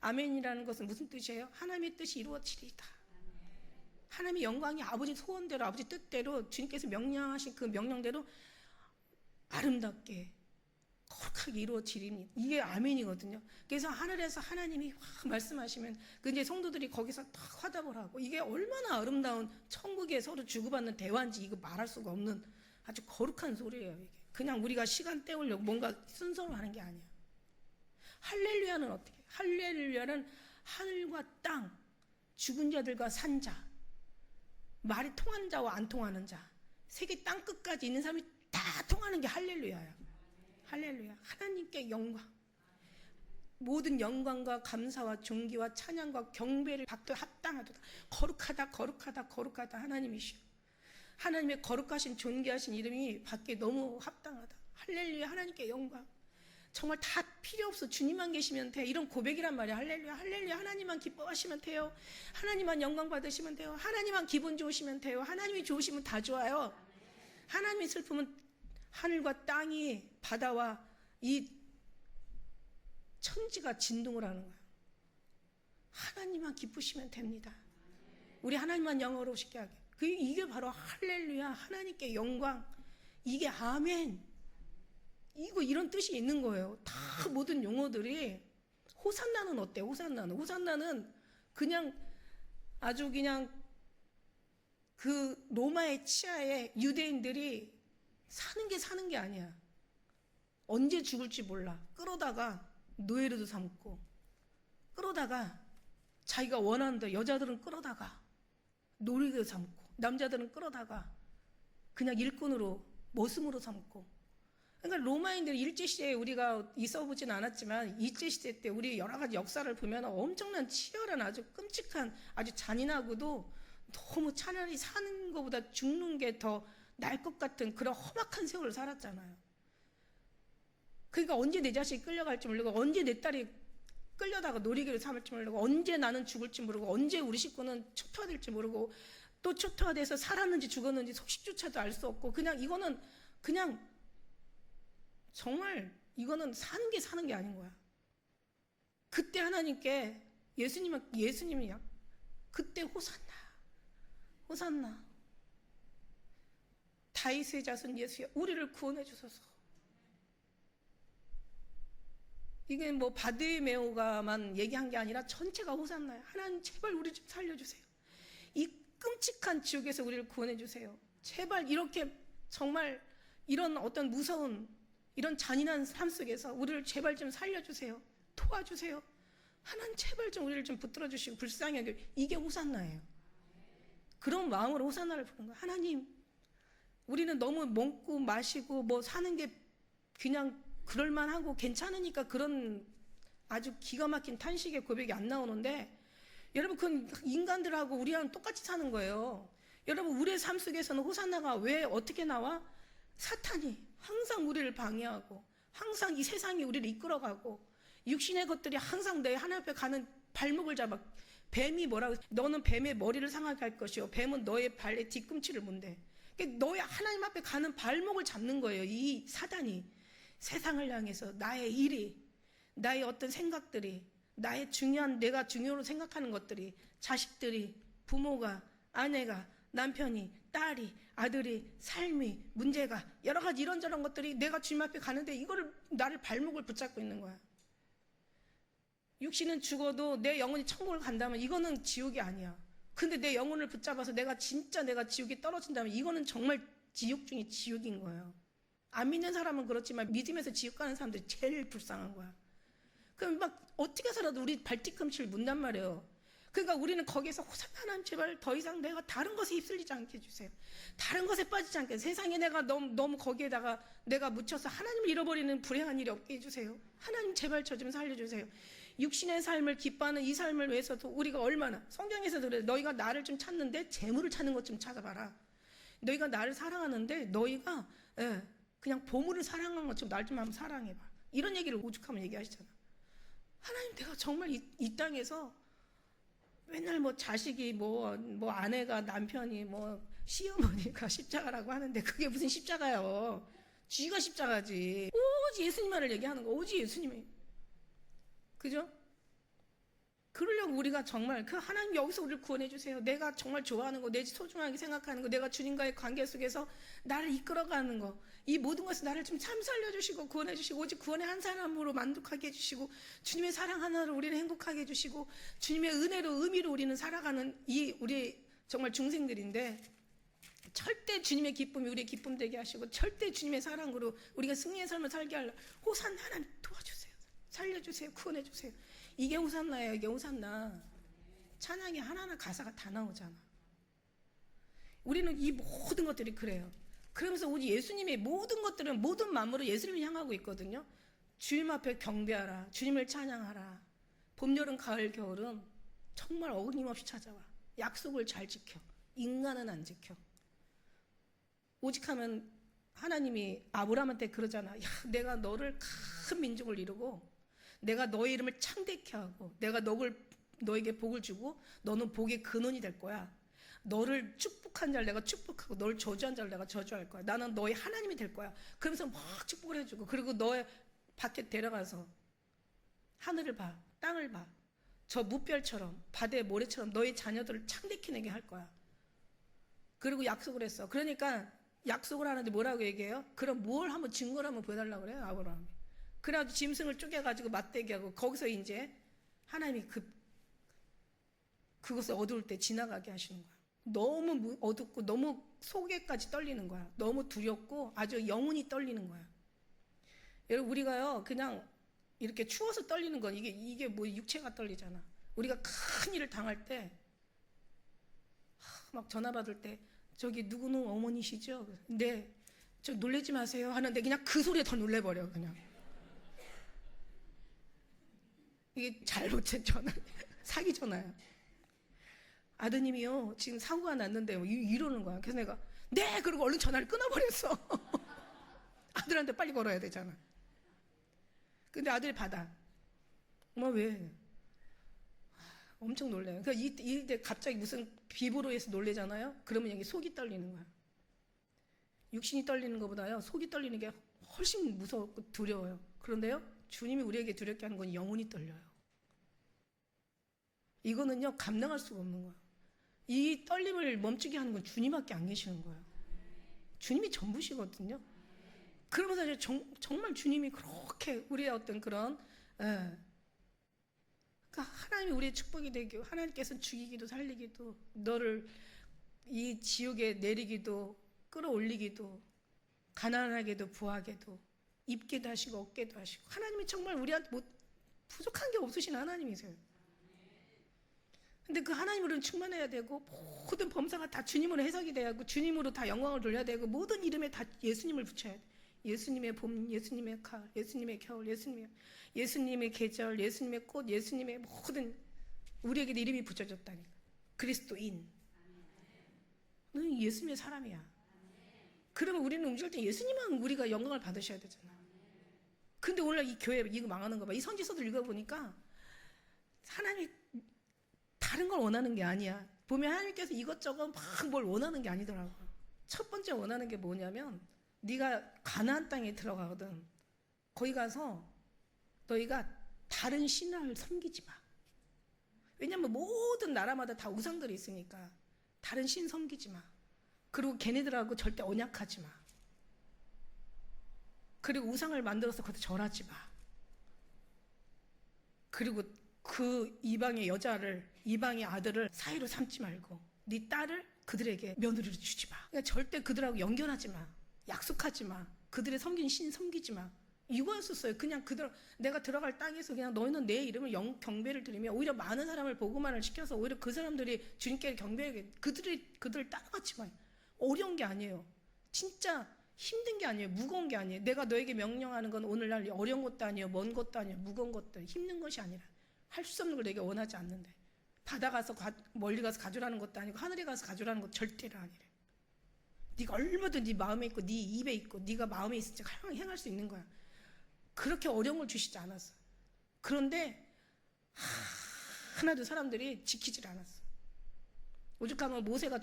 아멘이라는 것은 무슨 뜻이에요? 하나님의 뜻이 이루어지리이다. 하나님의 영광이 아버지 소원대로 아버지 뜻대로 주님께서 명령하신 그 명령대로 아름답게 거룩하게 이루어지리니 이게 아멘이거든요. 그래서 하늘에서 하나님이 말씀하시면 그 이제 성도들이 거기서 딱 화답을 하고 이게 얼마나 아름다운 천국에 서로 주고받는 대화인지 이거 말할 수가 없는 아주 거룩한 소리예요. 이게 그냥 우리가 시간 때우려고 뭔가 순서로 하는 게 아니야. 할렐루야는 어떻게? 할렐루야는 하늘과 땅, 죽은 자들과 산 자, 말이 통하는 자와 안 통하는 자, 세계 땅 끝까지 있는 사람이 다 통하는 게 할렐루야야. 할렐루야. 하나님께 영광. 모든 영광과 감사와 존귀와 찬양과 경배를 받도 합당하도다. 거룩하다 거룩하다 거룩하다 하나님이시오. 하나님의 거룩하신 존귀하신 이름이 받기에 너무 합당하다. 할렐루야. 하나님께 영광. 정말 다 필요 없어. 주님만 계시면 돼. 이런 고백이란 말이야. 할렐루야. 할렐루야. 하나님만 기뻐하시면 돼요. 하나님만 영광 받으시면 돼요. 하나님만 기분 좋으시면 돼요. 하나님이 좋으시면 다 좋아요. 하나님이 슬프면 하늘과 땅이 바다와 이 천지가 진동을 하는 거예요. 하나님만 기쁘시면 됩니다. 우리 하나님만 영어로우시게 하게. 이게 바로 할렐루야. 하나님께 영광. 이게 아멘. 이런 뜻이 있는 거예요. 다 모든 용어들이. 호산나는 어때? 호산나는 그냥 아주 그냥 그 로마의 치하에 유대인들이 사는 게 아니야. 언제 죽을지 몰라. 끌어다가 노예로도 삼고, 끌어다가 자기가 원하는 대 여자들은 끌어다가 노예로 삼고, 남자들은 끌어다가 그냥 일꾼으로 모슴으로 삼고. 그러니까 로마인들 일제시대에 우리가 있어보진 않았지만 일제시대 때 우리 여러 가지 역사를 보면 엄청난 치열한 아주 끔찍한 아주 잔인하고도 너무 차라리 사는 것보다 죽는 게 더 날 것 같은 그런 험악한 세월을 살았잖아요. 그러니까 언제 내 자식이 끌려갈지 모르고 언제 내 딸이 끌려다가 놀이기를 삼을지 모르고 언제 나는 죽을지 모르고 언제 우리 식구는 초토화될지 모르고 또 초토화돼서 살았는지 죽었는지 소식조차도 알 수 없고 그냥 이거는 그냥 정말 이거는 사는 게 아닌 거야. 그때 하나님께 예수님이야. 그때 호산나. 다윗의 자손 예수여 우리를 구원해 주소서. 이게 뭐 바드메오가만 얘기한 게 아니라 전체가 호산나요. 하나님 제발 우리 좀 살려주세요. 이 끔찍한 지옥에서 우리를 구원해 주세요. 제발 이렇게 정말 이런 어떤 무서운 이런 잔인한 삶 속에서 우리를 제발 좀 살려주세요. 도와주세요. 하나님 제발 좀 우리를 좀 붙들어 주시고 불쌍히 여겨. 이게 호산나예요. 그런 마음으로 호산나를 부르는 거예요. 하나님, 우리는 너무 먹고 마시고 뭐 사는 게 그냥 그럴만하고 괜찮으니까 그런 아주 기가 막힌 탄식의 고백이 안 나오는데, 여러분 그건 인간들하고 우리랑 똑같이 사는 거예요. 여러분 우리의 삶 속에서는 호산나가 왜 어떻게 나와? 사탄이 항상 우리를 방해하고 항상 이 세상이 우리를 이끌어가고 육신의 것들이 항상 내 하나님 앞에 가는 발목을 잡아. 뱀이 뭐라고, 너는 뱀의 머리를 상하게 할 것이요 뱀은 너의 발의 뒤꿈치를 문대. 너의 하나님 앞에 가는 발목을 잡는 거예요. 이 사단이 세상을 향해서 나의 일이, 나의 어떤 생각들이, 나의 중요한, 내가 중요로 생각하는 것들이, 자식들이, 부모가, 아내가, 남편이, 딸이, 아들이, 삶이, 문제가, 여러 가지 이런저런 것들이 내가 주님 앞에 가는데 이거를 나를 발목을 붙잡고 있는 거야. 육신은 죽어도 내 영혼이 천국을 간다면 이거는 지옥이 아니야. 근데 내 영혼을 붙잡아서 내가 진짜 내가 지옥에 떨어진다면 이거는 정말 지옥 중에 지옥인 거예요. 안 믿는 사람은 그렇지만 믿으면서 지옥 가는 사람들이 제일 불쌍한 거야. 그럼 막 어떻게 해서라도 우리 발뒤꿈치를 문단 말이에요. 그러니까 우리는 거기에서 호산나, 하나님 제발 더 이상 내가 다른 것에 휩쓸리지 않게 해주세요. 다른 것에 빠지지 않게, 세상에 내가 너무 거기에다가 내가 묻혀서 하나님을 잃어버리는 불행한 일이 없게 해주세요. 하나님 제발 저 좀 살려주세요. 육신의 삶을 기뻐하는 이 삶을 위해서도 우리가 얼마나, 성경에서도 그래, 너희가 나를 좀 찾는데 재물을 찾는 것 좀 찾아봐라. 너희가 나를 사랑하는데 너희가 그냥 보물을 사랑하는 것처럼 날 좀 한번 사랑해봐. 이런 얘기를 오죽하면 얘기하시잖아. 하나님 내가 정말 이 땅에서 맨날 뭐 자식이 뭐 아내가, 남편이, 뭐 시어머니가 십자가라고 하는데 그게 무슨 십자가요. 쥐가 십자가지. 오직 예수님만을 얘기하는 거. 오직 예수님이. 그죠? 그러려고 우리가 정말 그 하나님 여기서 우리를 구원해 주세요. 내가 정말 좋아하는 거, 내 소중하게 생각하는 거, 내가 주님과의 관계 속에서 나를 이끌어가는 거, 이 모든 것을 나를 좀 참 살려주시고 구원해 주시고 오직 구원의 한 사람으로 만족하게 해주시고 주님의 사랑 하나로 우리를 행복하게 해주시고 주님의 은혜로 의미로 우리는 살아가는 이 우리 정말 중생들인데, 절대 주님의 기쁨이 우리의 기쁨 되게 하시고 절대 주님의 사랑으로 우리가 승리의 삶을 살게 하려 호산나, 하나님 도와주세요. 살려주세요. 구원해주세요. 이게 호산나예요. 이게 호산나. 찬양이 하나하나 가사가 다 나오잖아. 우리는 이 모든 것들이 그래요. 그러면서 오직 예수님의 모든 것들은 모든 마음으로 예수님을 향하고 있거든요. 주님 앞에 경배하라. 주님을 찬양하라. 봄, 여름, 가을, 겨울은 정말 어김없이 찾아와. 약속을 잘 지켜. 인간은 안 지켜. 오직 하면 하나님이 아브라함한테 그러잖아. 야, 내가 너를 큰 민족을 이루고 내가 너의 이름을 창대케 하고 내가 너에게 복을 주고 너는 복의 근원이 될 거야. 너를 축복한 자를 내가 축복하고 너를 저주한 자를 내가 저주할 거야. 나는 너의 하나님이 될 거야. 그러면서 막 축복을 해주고, 그리고 너의 밖에 데려가서 하늘을 봐, 땅을 봐. 저 무별처럼 바다의 모래처럼 너의 자녀들을 창대케 내게 할 거야. 그리고 약속을 했어. 그러니까 약속을 하는데 뭐라고 얘기해요? 그럼 뭘 한번 증거를 한번 보여달라고 그래요, 아브라함이. 그래가지고 짐승을 쪼개가지고 맞대게 하고 거기서 이제 하나님이 그것을 어두울 때 지나가게 하시는 거야. 너무 어둡고 너무 속에까지 떨리는 거야. 너무 두렵고 아주 영혼이 떨리는 거야. 여러분 우리가요 그냥 이렇게 추워서 떨리는 건 이게 뭐 육체가 떨리잖아. 우리가 큰 일을 당할 때 막 전화 받을 때 저기 누구는 어머니시죠? 네, 저 놀라지 마세요 하는데 그냥 그 소리에 더 놀래버려. 그냥 이게 잘못된 전화, 사기 전화야. 아드님이요 지금 사고가 났는데요 이러는 거야. 그래서 내가 네 그러고 얼른 전화를 끊어버렸어. 아들한테 빨리 걸어야 되잖아. 근데 아들이 받아. 엄마 왜? 엄청 놀래요. 그러니까 이때 갑자기 무슨 비브로에서 놀래잖아요. 그러면 여기 속이 떨리는 거야. 육신이 떨리는 것보다요 속이 떨리는 게 훨씬 무섭고 두려워요. 그런데요 주님이 우리에게 두렵게 하는 건 영혼이 떨려요. 이거는요 감당할 수가 없는 거야. 이 떨림을 멈추게 하는 건 주님밖에 안 계시는 거예요. 주님이 전부시거든요. 그러면서 정말 주님이 그렇게 우리의 어떤 그런 예. 그러니까 하나님이 우리의 축복이 되고 하나님께서 죽이기도 살리기도 너를 이 지옥에 내리기도 끌어올리기도 가난하게도 부하게도 입게도 하시고 얻게도 하시고 하나님이 정말 우리한테 부족한 게 없으신 하나님이세요. 근데 그 하나님으로는 충만해야 되고 모든 범사가 다 주님으로 해석이 돼야 하고 주님으로 다 영광을 돌려야 되고 모든 이름에 다 예수님을 붙여야 돼. 예수님의 봄, 예수님의 가을, 예수님의 겨울, 예수님의 계절, 예수님의 꽃, 예수님의 모든 우리에게 이름이 붙여졌다니까. 그리스도인. 너는 예수님의 사람이야. 그러면 우리는 움직일 때 예수님만 우리가 영광을 받으셔야 되잖아. 근데 오늘 이 교회 이거 망하는 거 봐. 이 선지서들 읽어보니까 하나님이 다른 걸 원하는 게 아니야. 보면 하나님께서 이것저것 막 뭘 원하는 게 아니더라고. 첫 번째 원하는 게 뭐냐면 네가 가나안 땅에 들어가거든. 거기 가서 너희가 다른 신을 섬기지 마. 왜냐면 모든 나라마다 다 우상들이 있으니까 다른 신 섬기지 마. 그리고 걔네들하고 절대 언약하지 마. 그리고 우상을 만들어서 거기다 절하지 마. 그리고 그 이방의 여자를, 이방의 아들을 사위로 삼지 말고 네 딸을 그들에게 며느리로 주지 마. 그러니까 절대 그들하고 연결하지 마. 약속하지 마. 그들의 섬긴 신 섬기지 마. 이거였었어요. 그냥 내가 들어갈 땅에서 그냥 너희는 내 이름을 경배를 드리며 오히려 많은 사람을 보고만을 시켜서 오히려 그 사람들이 주님께 경배하게 그들을 따라가지 마요. 어려운 게 아니에요. 진짜 힘든 게 아니에요. 무거운 게 아니에요. 내가 너에게 명령하는 건 오늘날 어려운 것도 아니에요. 먼 것도 아니에요. 무거운 것도 아니에요. 힘든 것이 아니라 할 수 없는 걸 내게 원하지 않는데 바다 가서 멀리 가서 가져라는 것도 아니고 하늘에 가서 가져라는 것 절대로 아니래. 네가 얼마든 네 마음에 있고 네 입에 있고 네가 마음에 있을 때 행할 수 있는 거야. 그렇게 어려운 걸 주시지 않았어. 그런데 하나도 사람들이 지키질 않았어. 오죽하면 모세가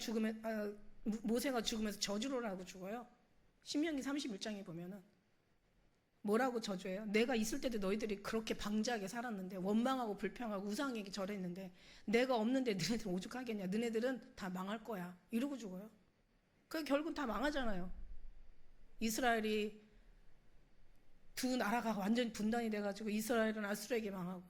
죽으면서 저주로라고 죽어요. 신명기 31장에 보면은 뭐라고 저주해요? 내가 있을 때도 너희들이 그렇게 방자하게 살았는데 원망하고 불평하고 우상에게 절했는데 내가 없는데 너네들 오죽하겠냐? 너네들은 다 망할 거야. 이러고 죽어요. 그 결국 다 망하잖아요. 이스라엘이 두 나라가 완전히 분단이 돼가지고 이스라엘은 아수르에게 망하고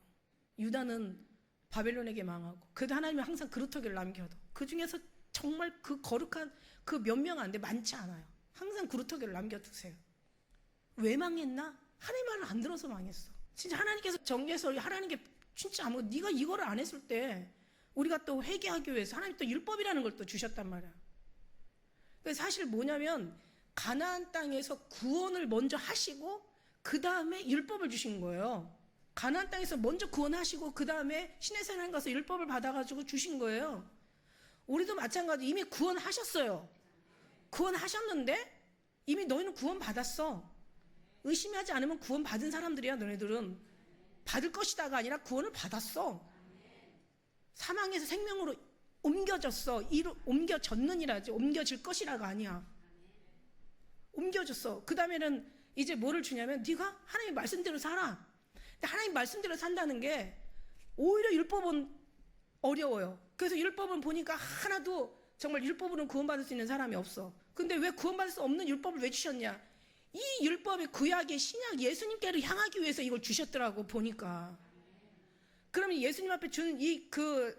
유다는 바벨론에게 망하고 그래도 하나님은 항상 그루터기를 남겨도 그 중에서 정말 그 거룩한 그 몇 명 안 돼 많지 않아요. 항상 그루터기를 남겨두세요. 왜 망했나? 하나님 말을 안 들어서 망했어. 진짜 하나님께서 정죄해서 하나님께 진짜 네가 이거를 안 했을 때 우리가 또 회개하기 위해서 하나님 또 율법이라는 걸 또 주셨단 말이야. 그래서 사실 뭐냐면 가나안 땅에서 구원을 먼저 하시고 그 다음에 율법을 주신 거예요. 가나안 땅에서 먼저 구원하시고 그 다음에 시내산 하나님 가서 율법을 받아가지고 주신 거예요. 우리도 마찬가지 이미 구원하셨어요. 구원하셨는데 이미 너희는 구원받았어. 의심하지 않으면 구원받은 사람들이야. 너네들은 받을 것이다가 아니라 구원을 받았어. 사망에서 생명으로 옮겨졌어. 옮겨졌느니라지 옮겨질 것이라가 아니야. 옮겨졌어. 그 다음에는 이제 뭐를 주냐면 네가 하나님 말씀대로 살아. 근데 하나님 말씀대로 산다는 게 오히려 율법은 어려워요. 그래서 율법은 보니까 하나도 정말 율법으로는 구원받을 수 있는 사람이 없어. 근데 왜 구원받을 수 없는 율법을 왜 주셨냐? 이 율법이 구약의 신약 예수님께로 향하기 위해서 이걸 주셨더라고 보니까. 그러면 예수님 앞에 주는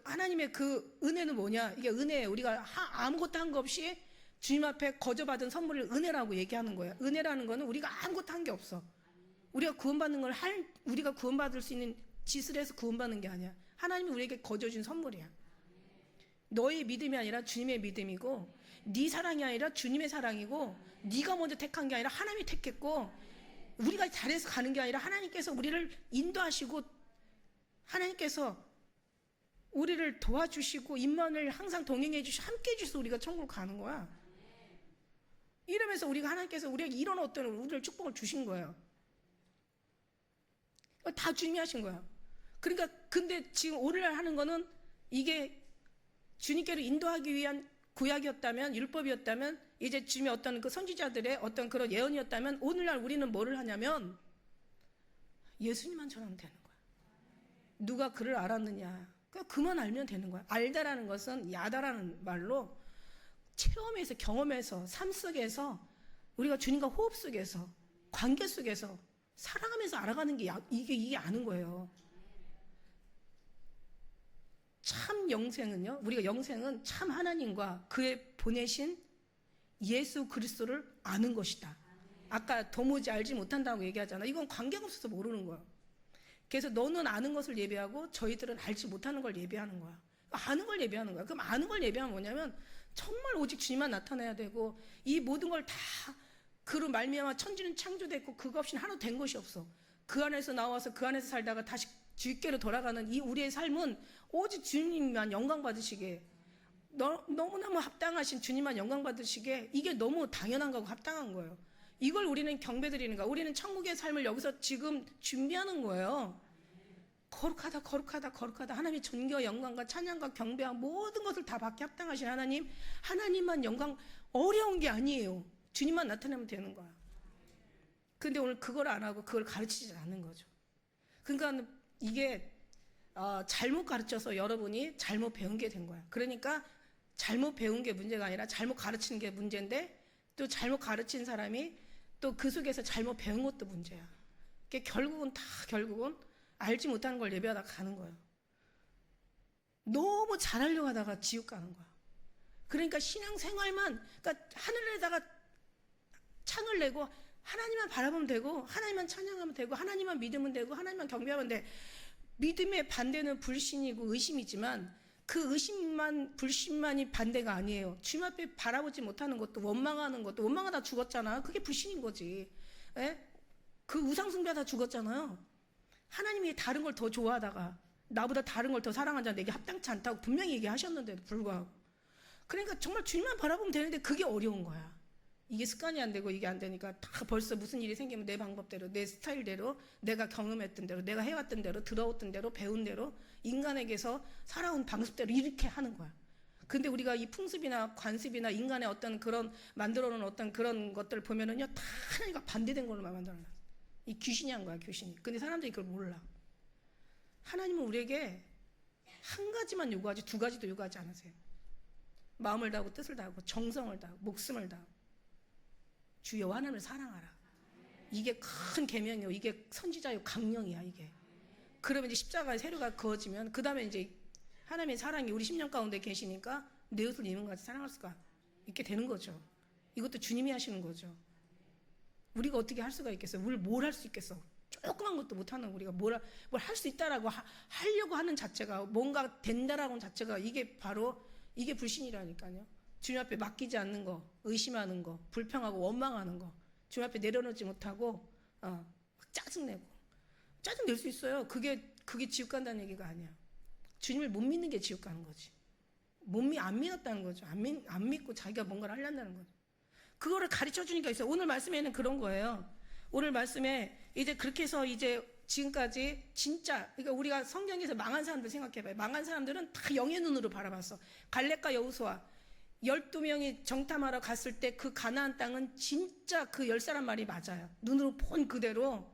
하나님의 그 은혜는 뭐냐? 이게 은혜예요. 우리가 아무것도 한 거 없이 주님 앞에 거저받은 선물을 은혜라고 얘기하는 거야. 은혜라는 거는 우리가 아무것도 한 게 없어. 우리가 구원받는 걸 우리가 구원받을 수 있는 짓을 해서 구원받는 게 아니야. 하나님이 우리에게 거저준 선물이야. 너의 믿음이 아니라 주님의 믿음이고 네 사랑이 아니라 주님의 사랑이고 네가 먼저 택한 게 아니라 하나님이 택했고 우리가 잘해서 가는 게 아니라 하나님께서 우리를 인도하시고 하나님께서 우리를 도와주시고 임만을 항상 동행해 주시고 함께 해 주셔서 우리가 천국을 가는 거야. 이러면서 하나님께서 우리에게 이런 어떤 우리를 축복을 주신 거예요. 다 주님이 하신 거야. 그러니까 근데 지금 오늘날 하는 거는 이게 주님께로 인도하기 위한 구약이었다면 율법이었다면 이제 주님의 어떤 그 선지자들의 어떤 그런 예언이었다면 오늘날 우리는 뭐를 하냐면 예수님만 전하면 되는 거야. 누가 그를 알았느냐? 그만 알면 되는 거야. 알다라는 것은 야다라는 말로 체험에서 경험에서 삶 속에서 우리가 주님과 호흡 속에서 관계 속에서 살아가면서 알아가는 게 이게 아는 거예요. 참 영생은요, 우리가 영생은 참 하나님과 그의 보내신 예수 그리스도를 아는 것이다. 아까 도무지 알지 못한다고 얘기하잖아. 이건 관계가 없어서 모르는 거야. 그래서 너는 아는 것을 예배하고 저희들은 알지 못하는 걸 예배하는 거야. 아는 걸 예배하는 거야. 그럼 아는 걸 예배하면 뭐냐면 정말 오직 주님만 나타나야 되고, 이 모든 걸 다 그로 말미암아 천지는 창조됐고 그거 없이는 하나도 된 것이 없어. 그 안에서 나와서 그 안에서 살다가 다시 주께로 돌아가는 이 우리의 삶은 오직 주님만 영광 받으시게, 너무너무 합당하신 주님만 영광 받으시게, 이게 너무 당연한 거고 합당한 거예요. 이걸 우리는 경배드리는 거야. 우리는 천국의 삶을 여기서 지금 준비하는 거예요. 거룩하다 거룩하다 거룩하다. 하나님의 존귀와 영광과 찬양과 경배와 모든 것을 다 받게 합당하신 하나님만 영광. 어려운 게 아니에요. 주님만 나타나면 되는 거야. 근데 오늘 그걸 안 하고 그걸 가르치지 않는 거죠. 그러니까 이게 잘못 가르쳐서 여러분이 잘못 배운 게 된 거야. 그러니까 잘못 배운 게 문제가 아니라 잘못 가르치는 게 문제인데, 또 잘못 가르친 사람이 또 그 속에서 잘못 배운 것도 문제야. 결국은 알지 못하는 걸 예배하다 가는 거예요. 너무 잘하려고 하다가 지옥 가는 거야. 그러니까 신앙생활만, 그러니까 하늘에다가 창을 내고 하나님만 바라보면 되고, 하나님만 찬양하면 되고, 하나님만 믿으면 되고, 하나님만 경배하면 돼. 믿음의 반대는 불신이고 의심이지만 그 의심만, 불신만이 반대가 아니에요. 주님 앞에 바라보지 못하는 것도, 원망하는 것도, 원망하다 죽었잖아. 그게 불신인 거지. 에? 그 우상숭배하다 죽었잖아요. 하나님이 다른 걸 더 좋아하다가 나보다 다른 걸 더 사랑하는 자는 내게 합당치 않다고 분명히 얘기하셨는데도 불구하고, 그러니까 정말 주님만 바라보면 되는데 그게 어려운 거야. 이게 습관이 안 되고 이게 안 되니까 다 벌써 무슨 일이 생기면 내 방법대로, 내 스타일대로, 내가 경험했던 대로, 내가 해왔던 대로, 들어왔던 대로, 배운 대로, 인간에게서 살아온 방식대로 이렇게 하는 거야. 근데 우리가 이 풍습이나 관습이나 인간의 어떤 그런 만들어놓은 어떤 그런 것들을 보면은요, 다 하나님과 반대된 걸로만 만들어놨어. 이 귀신이 한 거야, 귀신이. 근데 사람들이 그걸 몰라. 하나님은 우리에게 한 가지만 요구하지 두 가지도 요구하지 않으세요. 마음을 다하고 뜻을 다하고 정성을 다하고 목숨을 다하고 주 여호와 하나님을 사랑하라. 이게 큰 계명이요, 이게 선지자요 강령이야 이게. 그러면 이제 십자가의 세례가 그어지면 그 다음에 이제 하나님의 사랑이 우리 심령 가운데 계시니까 내 이웃을 이웃과 같이 사랑할 수가 있게 되는 거죠. 이것도 주님이 하시는 거죠. 우리가 어떻게 할 수가 있겠어요? 우리 뭘 할 수 있겠어? 조그만 것도 못하는 우리가 뭘 할 수 있다라고 하려고 하는 자체가, 뭔가 된다라고 하는 자체가, 이게 바로 이게 불신이라니까요. 주님 앞에 맡기지 않는 거, 의심하는 거, 불평하고 원망하는 거, 주님 앞에 내려놓지 못하고 짜증내고. 짜증낼 수 있어요. 그게 지옥 간다는 얘기가 아니야. 주님을 못 믿는 게 지옥 가는 거지. 안 믿었다는 거죠. 안 믿고 자기가 뭔가를 하려는 거죠. 그거를 가르쳐 주니까 있어요. 오늘 말씀에는 그런 거예요. 오늘 말씀에 이제 그렇게 해서 이제 지금까지 진짜, 그러니까 우리가 성경에서 망한 사람들 생각해봐요. 망한 사람들은 다 영의 눈으로 바라봤어. 갈렙과 여호수아 12명이 정탐하러 갔을 때 그 가나안 땅은 진짜 그 10사람 말이 맞아요. 눈으로 본 그대로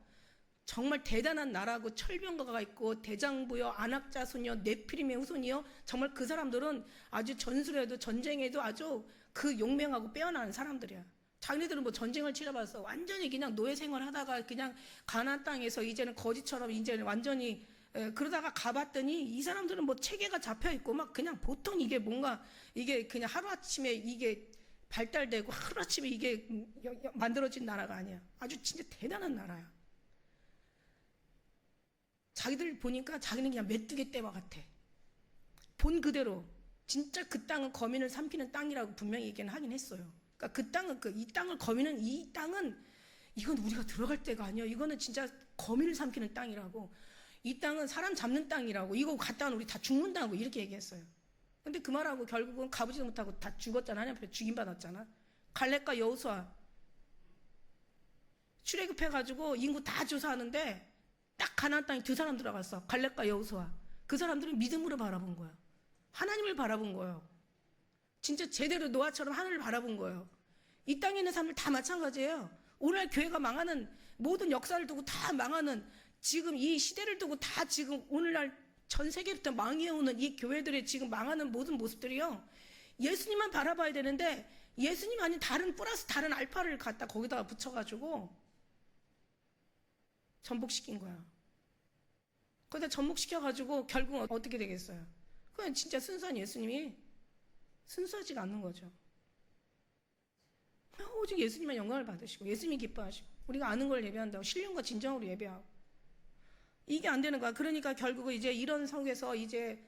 정말 대단한 나라고, 철병거가 있고 대장부여, 안악자손이여, 네피림의 후손이여, 정말 그 사람들은 아주 전술에도 전쟁에도 아주 그 용맹하고 빼어나는 사람들이야. 자기네들은 뭐 전쟁을 치러봐서 완전히 그냥 노예 생활하다가 그냥 가나안 땅에서 이제는 거지처럼 이제는 완전히 그러다가 가봤더니 이 사람들은 뭐 체계가 잡혀 있고 막 그냥 보통 이게 뭔가 이게 그냥 하루아침에 이게 발달되고 하루아침에 이게 만들어진 나라가 아니야. 아주 진짜 대단한 나라야. 자기들 보니까 자기는 그냥 메뚜기 떼와 같아. 본 그대로 진짜 그 땅은 거민을 삼키는 땅이라고 분명히 얘기는 하긴 했어요. 그러니까 그 땅은 이 땅을 거민은, 이 땅은 이건 우리가 들어갈 데가 아니야. 이거는 진짜 거민을 삼키는 땅이라고. 이 땅은 사람 잡는 땅이라고. 이거 갔다가는 우리 다 죽는다고 이렇게 얘기했어요. 근데 그 말하고 결국은 가보지도 못하고 다 죽었잖아. 하나님 앞에 죽임받았잖아. 갈렙과 여호수아 출애굽해가지고 인구 다 조사하는데 딱 가나안 땅에 두 사람 들어갔어. 갈렙과 여호수아. 그 사람들은 믿음으로 바라본 거야. 하나님을 바라본 거예요. 진짜 제대로 노아처럼 하늘을 바라본 거예요. 이 땅에 있는 사람들 다 마찬가지예요. 오늘날 교회가 망하는, 모든 역사를 두고 다 망하는, 지금 이 시대를 두고 다 지금 오늘날 전 세계부터 망해오는 이 교회들의 지금 망하는 모든 모습들이요, 예수님만 바라봐야 되는데 예수님 아닌 다른 플러스 다른 알파를 갖다 거기다가 붙여가지고 전복시킨 거야. 그런데 전복시켜가지고 결국은 어떻게 되겠어요? 그냥 진짜 순수한 예수님이 순수하지가 않는 거죠. 오직 예수님만 영광을 받으시고 예수님이 기뻐하시고 우리가 아는 걸 예배한다고 신령과 진정으로 예배하고 이게 안 되는 거야. 그러니까 결국은 이제 이런 성에서 이제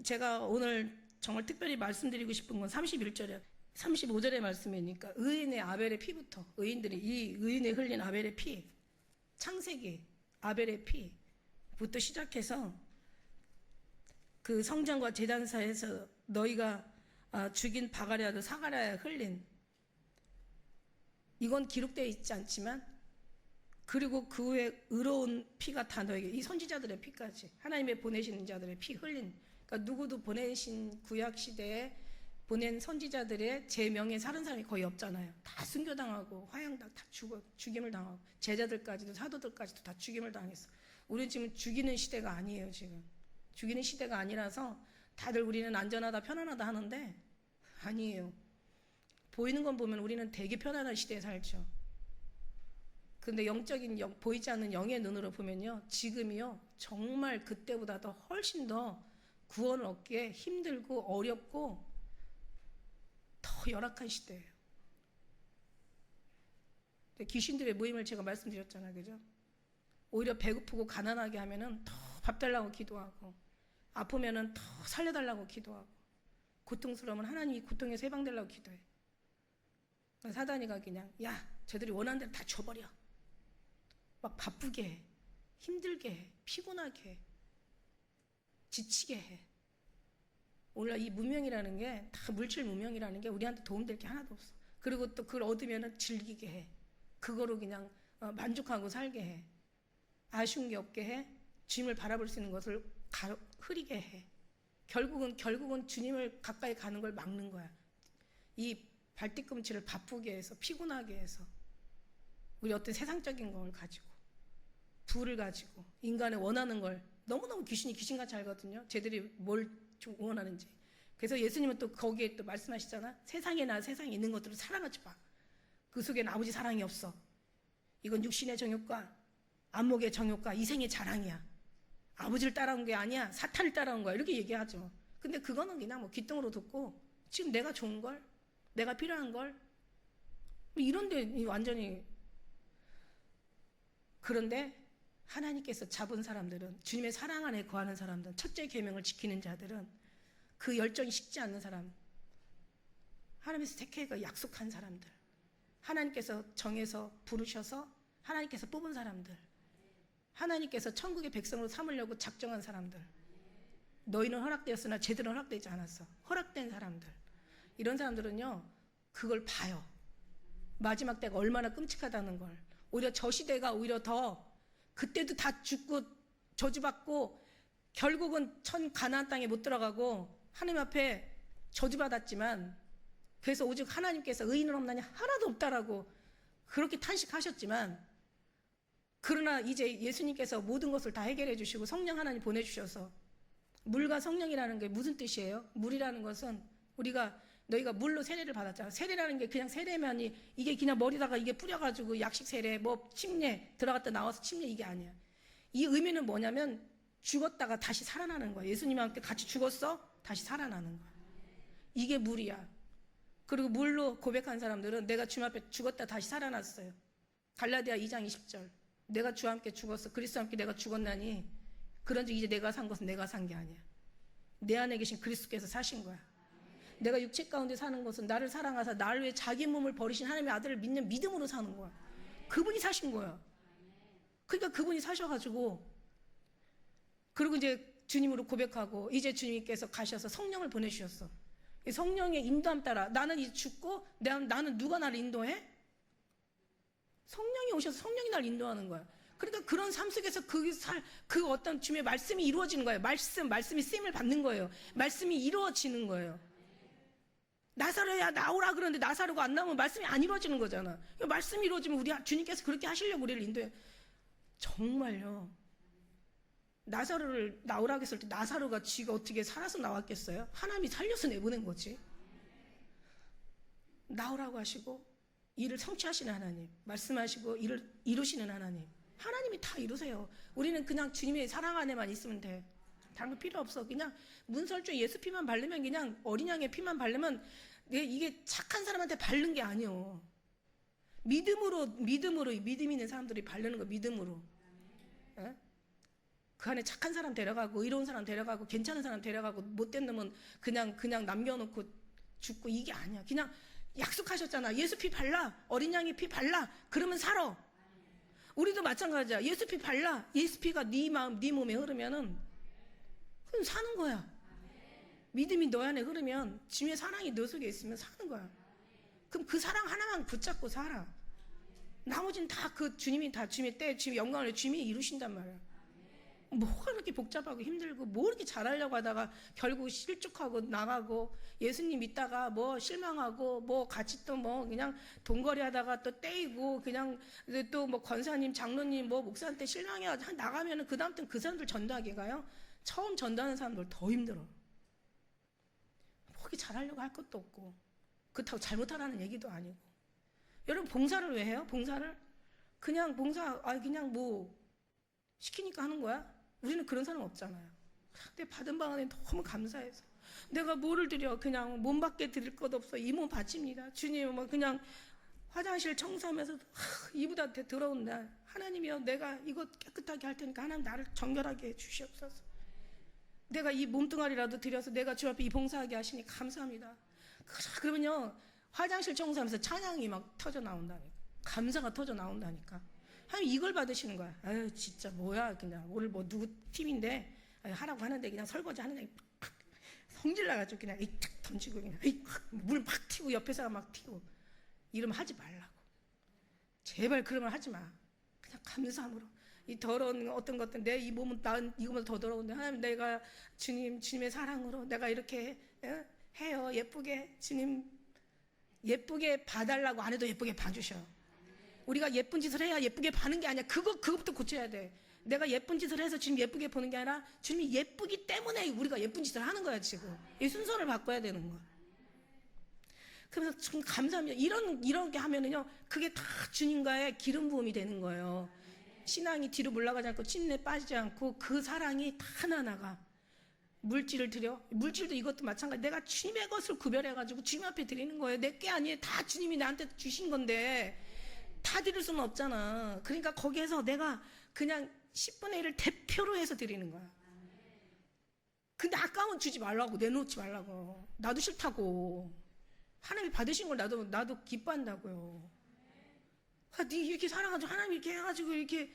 제가 오늘 정말 특별히 말씀드리고 싶은 건 31절에 35절의 말씀이니까 의인의 아벨의 피부터 의인들이 이 의인의 흘린 아벨의 피 창세기 아벨의 피부터 시작해서 그 성전과 제단사에서 너희가 죽인 바가랴 아들 사가랴에 흘린 이건 기록되어 있지 않지만 그리고 그 후에 의로운 피가 다 너에게 이 선지자들의 피까지 하나님의 보내신 자들의 피 흘린 그러니까 누구도 보내신 구약 시대에 보낸 선지자들의 제 명예 사는 사람이 거의 없잖아요. 다 순교당하고 화양당 다 죽임을 당하고 제자들까지도 사도들까지도 다 죽임을 당했어. 우리는 지금 죽이는 시대가 아니에요. 지금 죽이는 시대가 아니라서 다들 우리는 안전하다 편안하다 하는데 아니에요. 보이는 건 보면 우리는 되게 편안한 시대에 살죠. 근데 영적인 보이지 않는 영의 눈으로 보면요 지금이요 정말 그때보다 더 훨씬 더 구원을 얻기에 힘들고 어렵고 더 열악한 시대예요. 귀신들의 모임을 제가 말씀드렸잖아요. 그죠? 오히려 배고프고 가난하게 하면은 더 밥 달라고 기도하고 아프면은 더 살려달라고 기도하고 고통스러우면 하나님 이 고통에서 해방되려고 기도해. 사단이가 그냥 야 쟤들이 원하는 대로 다 줘버려. 막 바쁘게 해. 힘들게 해. 피곤하게 해. 지치게 해. 오늘 이 문명이라는 게 다 물질 문명이라는 게 우리한테 도움될 게 하나도 없어. 그리고 또 그걸 얻으면 즐기게 해. 그거로 그냥 만족하고 살게 해. 아쉬운 게 없게 해. 주님을 바라볼 수 있는 것을 흐리게 해. 결국은 주님을 가까이 가는 걸 막는 거야. 이 발뒤꿈치를 바쁘게 해서 피곤하게 해서 우리 어떤 세상적인 걸 가지고 부를 가지고 인간의 원하는 걸 너무너무 귀신같이 알거든요. 쟤들이 뭘 원하는지. 그래서 예수님은 또 거기에 또 말씀하시잖아. 세상에 있는 것들을 사랑하지 마. 그 속에는 아버지 사랑이 없어. 이건 육신의 정욕과 안목의 정욕과 이생의 자랑이야. 아버지를 따라온 게 아니야. 사탄을 따라온 거야. 이렇게 얘기하죠. 근데 그거는 그냥 뭐 귓등으로 듣고 지금 내가 좋은 걸 내가 필요한 걸 이런데 완전히 그런데 하나님께서 잡은 사람들은 주님의 사랑 안에 거하는 사람들은 첫째 계명을 지키는 자들은 그 열정이 식지 않는 사람 하나님께서 택해가 약속한 사람들 하나님께서 정해서 부르셔서 하나님께서 뽑은 사람들 하나님께서 천국의 백성으로 삼으려고 작정한 사람들 너희는 허락되었으나 제대로 허락되지 않았어. 허락된 사람들 이런 사람들은요 그걸 봐요. 마지막 때가 얼마나 끔찍하다는 걸. 오히려 저 시대가 오히려 더 그때도 다 죽고 저주받고 결국은 천 가나안 땅에 못 들어가고 하나님 앞에 저주받았지만 그래서 오직 하나님께서 의인은 없나니 하나도 없다라고 그렇게 탄식하셨지만 그러나 이제 예수님께서 모든 것을 다 해결해 주시고 성령 하나님 보내주셔서 물과 성령이라는 게 무슨 뜻이에요? 물이라는 것은 너희가 물로 세례를 받았잖아. 세례라는 게 그냥 세례면이 이게 그냥 머리다가 이게 뿌려가지고 약식 세례 뭐 침례 들어갔다 나와서 침례 이게 아니야. 이 의미는 뭐냐면 죽었다가 다시 살아나는 거야. 예수님과 함께 같이 죽었어? 다시 살아나는 거야. 이게 물이야. 그리고 물로 고백한 사람들은 내가 주님 앞에 죽었다 다시 살아났어요. 갈라디아 2장 20절 내가 주와 함께 죽었어. 그리스도와 함께 내가 죽었나니 그런즉 이제 내가 산 것은 내가 산 게 아니야. 내 안에 계신 그리스도께서 사신 거야. 내가 육체 가운데 사는 것은 나를 사랑하사 나를 위해 자기 몸을 버리신 하나님의 아들을 믿는 믿음으로 사는 거야. 그분이 사신 거야. 그러니까 그분이 사셔가지고 그리고 이제 주님으로 고백하고 이제 주님께서 가셔서 성령을 보내주셨어. 성령의 인도함 따라 나는 이제 죽고 나는 누가 나를 인도해? 성령이 오셔서 성령이 나를 인도하는 거야. 그러니까 그런 삶 속에서 그 어떤 주님의 말씀이 이루어지는 거예요. 말씀이 쓰임을 받는 거예요. 말씀이 이루어지는 거예요. 나사로야 나오라 그러는데 나사로가 안 나오면 말씀이 안 이루어지는 거잖아. 말씀이 이루어지면 우리 주님께서 그렇게 하시려고 우리를 인도해. 정말요. 나사로를 나오라고 했을 때 나사로가 쥐가 어떻게 살아서 나왔겠어요? 하나님이 살려서 내보낸 거지. 나오라고 하시고 일을 성취하시는 하나님, 말씀하시고 일을 이루시는 하나님, 하나님이 다 이루세요. 우리는 그냥 주님의 사랑 안에만 있으면 돼. 다른 거 필요 없어. 그냥 문설주 예수 피만 바르면, 그냥 어린 양의 피만 바르면, 이게 착한 사람한테 바른 게 아니요. 믿음 있는 사람들이 바르는 거, 믿음으로. 예? 그 안에 착한 사람 데려가고, 의로운 사람 데려가고, 괜찮은 사람 데려가고, 못된 놈은 그냥 남겨놓고 죽고, 이게 아니야. 그냥 약속하셨잖아. 예수 피 발라. 어린 양의 피 발라. 그러면 살아. 우리도 마찬가지야. 예수 피 발라. 예수 피가 네 마음, 네 몸에 흐르면은, 그럼 사는 거야. 믿음이 너 안에 흐르면, 주님의 사랑이 너 속에 있으면 사는 거야. 그럼 그 사랑 하나만 붙잡고 살아. 나머지는 다 그 주님이 다 주님의 때, 주님의 영광을 주님이 이루신단 말이야. 뭐가 그렇게 복잡하고 힘들고, 뭐 이렇게 잘하려고 하다가 결국 실족하고 나가고, 예수님 믿다가 뭐 실망하고, 뭐 같이 또 뭐 그냥 돈거리 하다가 또 떼이고, 그냥 또 뭐 권사님, 장로님, 뭐 목사한테 실망해가지고 나가면은 그다음부터는 그 사람들 전도하게 가요. 처음 전도하는 사람들 더 힘들어. 그렇게 잘하려고 할 것도 없고, 그렇다고 잘못하라는 얘기도 아니고. 여러분, 봉사를 왜 해요? 봉사를? 그냥 봉사, 그냥 뭐 시키니까 하는 거야? 우리는 그런 사람 없잖아요. 근데 받은 바에 너무 감사해서, 내가 뭐를 드려? 그냥 몸밖에 드릴 것 없어. 이 몸 바칩니다. 주님, 뭐 그냥 화장실 청소하면서 이보다 더러운 날, 하나님이여, 내가 이거 깨끗하게 할 테니까 하나님 나를 정결하게 해 주시옵소서. 내가 이 몸뚱아리라도 드려서 내가 주 앞에 이 봉사하게 하시니 감사합니다. 그러면요, 화장실 청소하면서 찬양이 막 터져 나온다니까. 감사가 터져 나온다니까. 하나님 이걸 받으시는 거야. 아유, 진짜 뭐야. 그냥 오늘 뭐 누구 팀인데 하라고 하는데 그냥 설거지 하는데 성질 나가지고 그냥 탁 던지고 그냥 물 막 튀고 옆에서 막 튀고. 이러면 하지 말라고. 제발 그러면 하지 마. 그냥 감사함으로. 이 더러운 어떤 것들, 내 이 몸은 난 이거보다 더 더러운데, 하나님 내가 주님의 사랑으로 내가 이렇게 해요. 예쁘게 주님 예쁘게 봐달라고 안 해도 예쁘게 봐주셔. 우리가 예쁜 짓을 해야 예쁘게 봐는 게 아니야. 그것부터 고쳐야 돼. 내가 예쁜 짓을 해서 주님 예쁘게 보는 게 아니라, 주님이 예쁘기 때문에 우리가 예쁜 짓을 하는 거야. 지금 이 순서를 바꿔야 되는 거야. 그래서 참 감사합니다. 이렇게 하면은요, 그게 다 주님과의 기름 부음이 되는 거예요. 신앙이 뒤로 물러가지 않고 침례 빠지지 않고 그 사랑이 다 하나하나가. 물질을 드려. 물질도 이것도 마찬가지. 내가 주님의 것을 구별해가지고 주님 앞에 드리는 거예요. 내 게 아니에요. 다 주님이 나한테 주신 건데 다 드릴 수는 없잖아. 그러니까 거기에서 내가 그냥 10분의 1을 대표로 해서 드리는 거야. 근데 아까운 주지 말라고, 내놓지 말라고. 나도 싫다고. 하나님이 받으신 걸 나도 기뻐한다고요. 네 이렇게 사랑하죠. 하나님 이렇게 해가지고 이렇게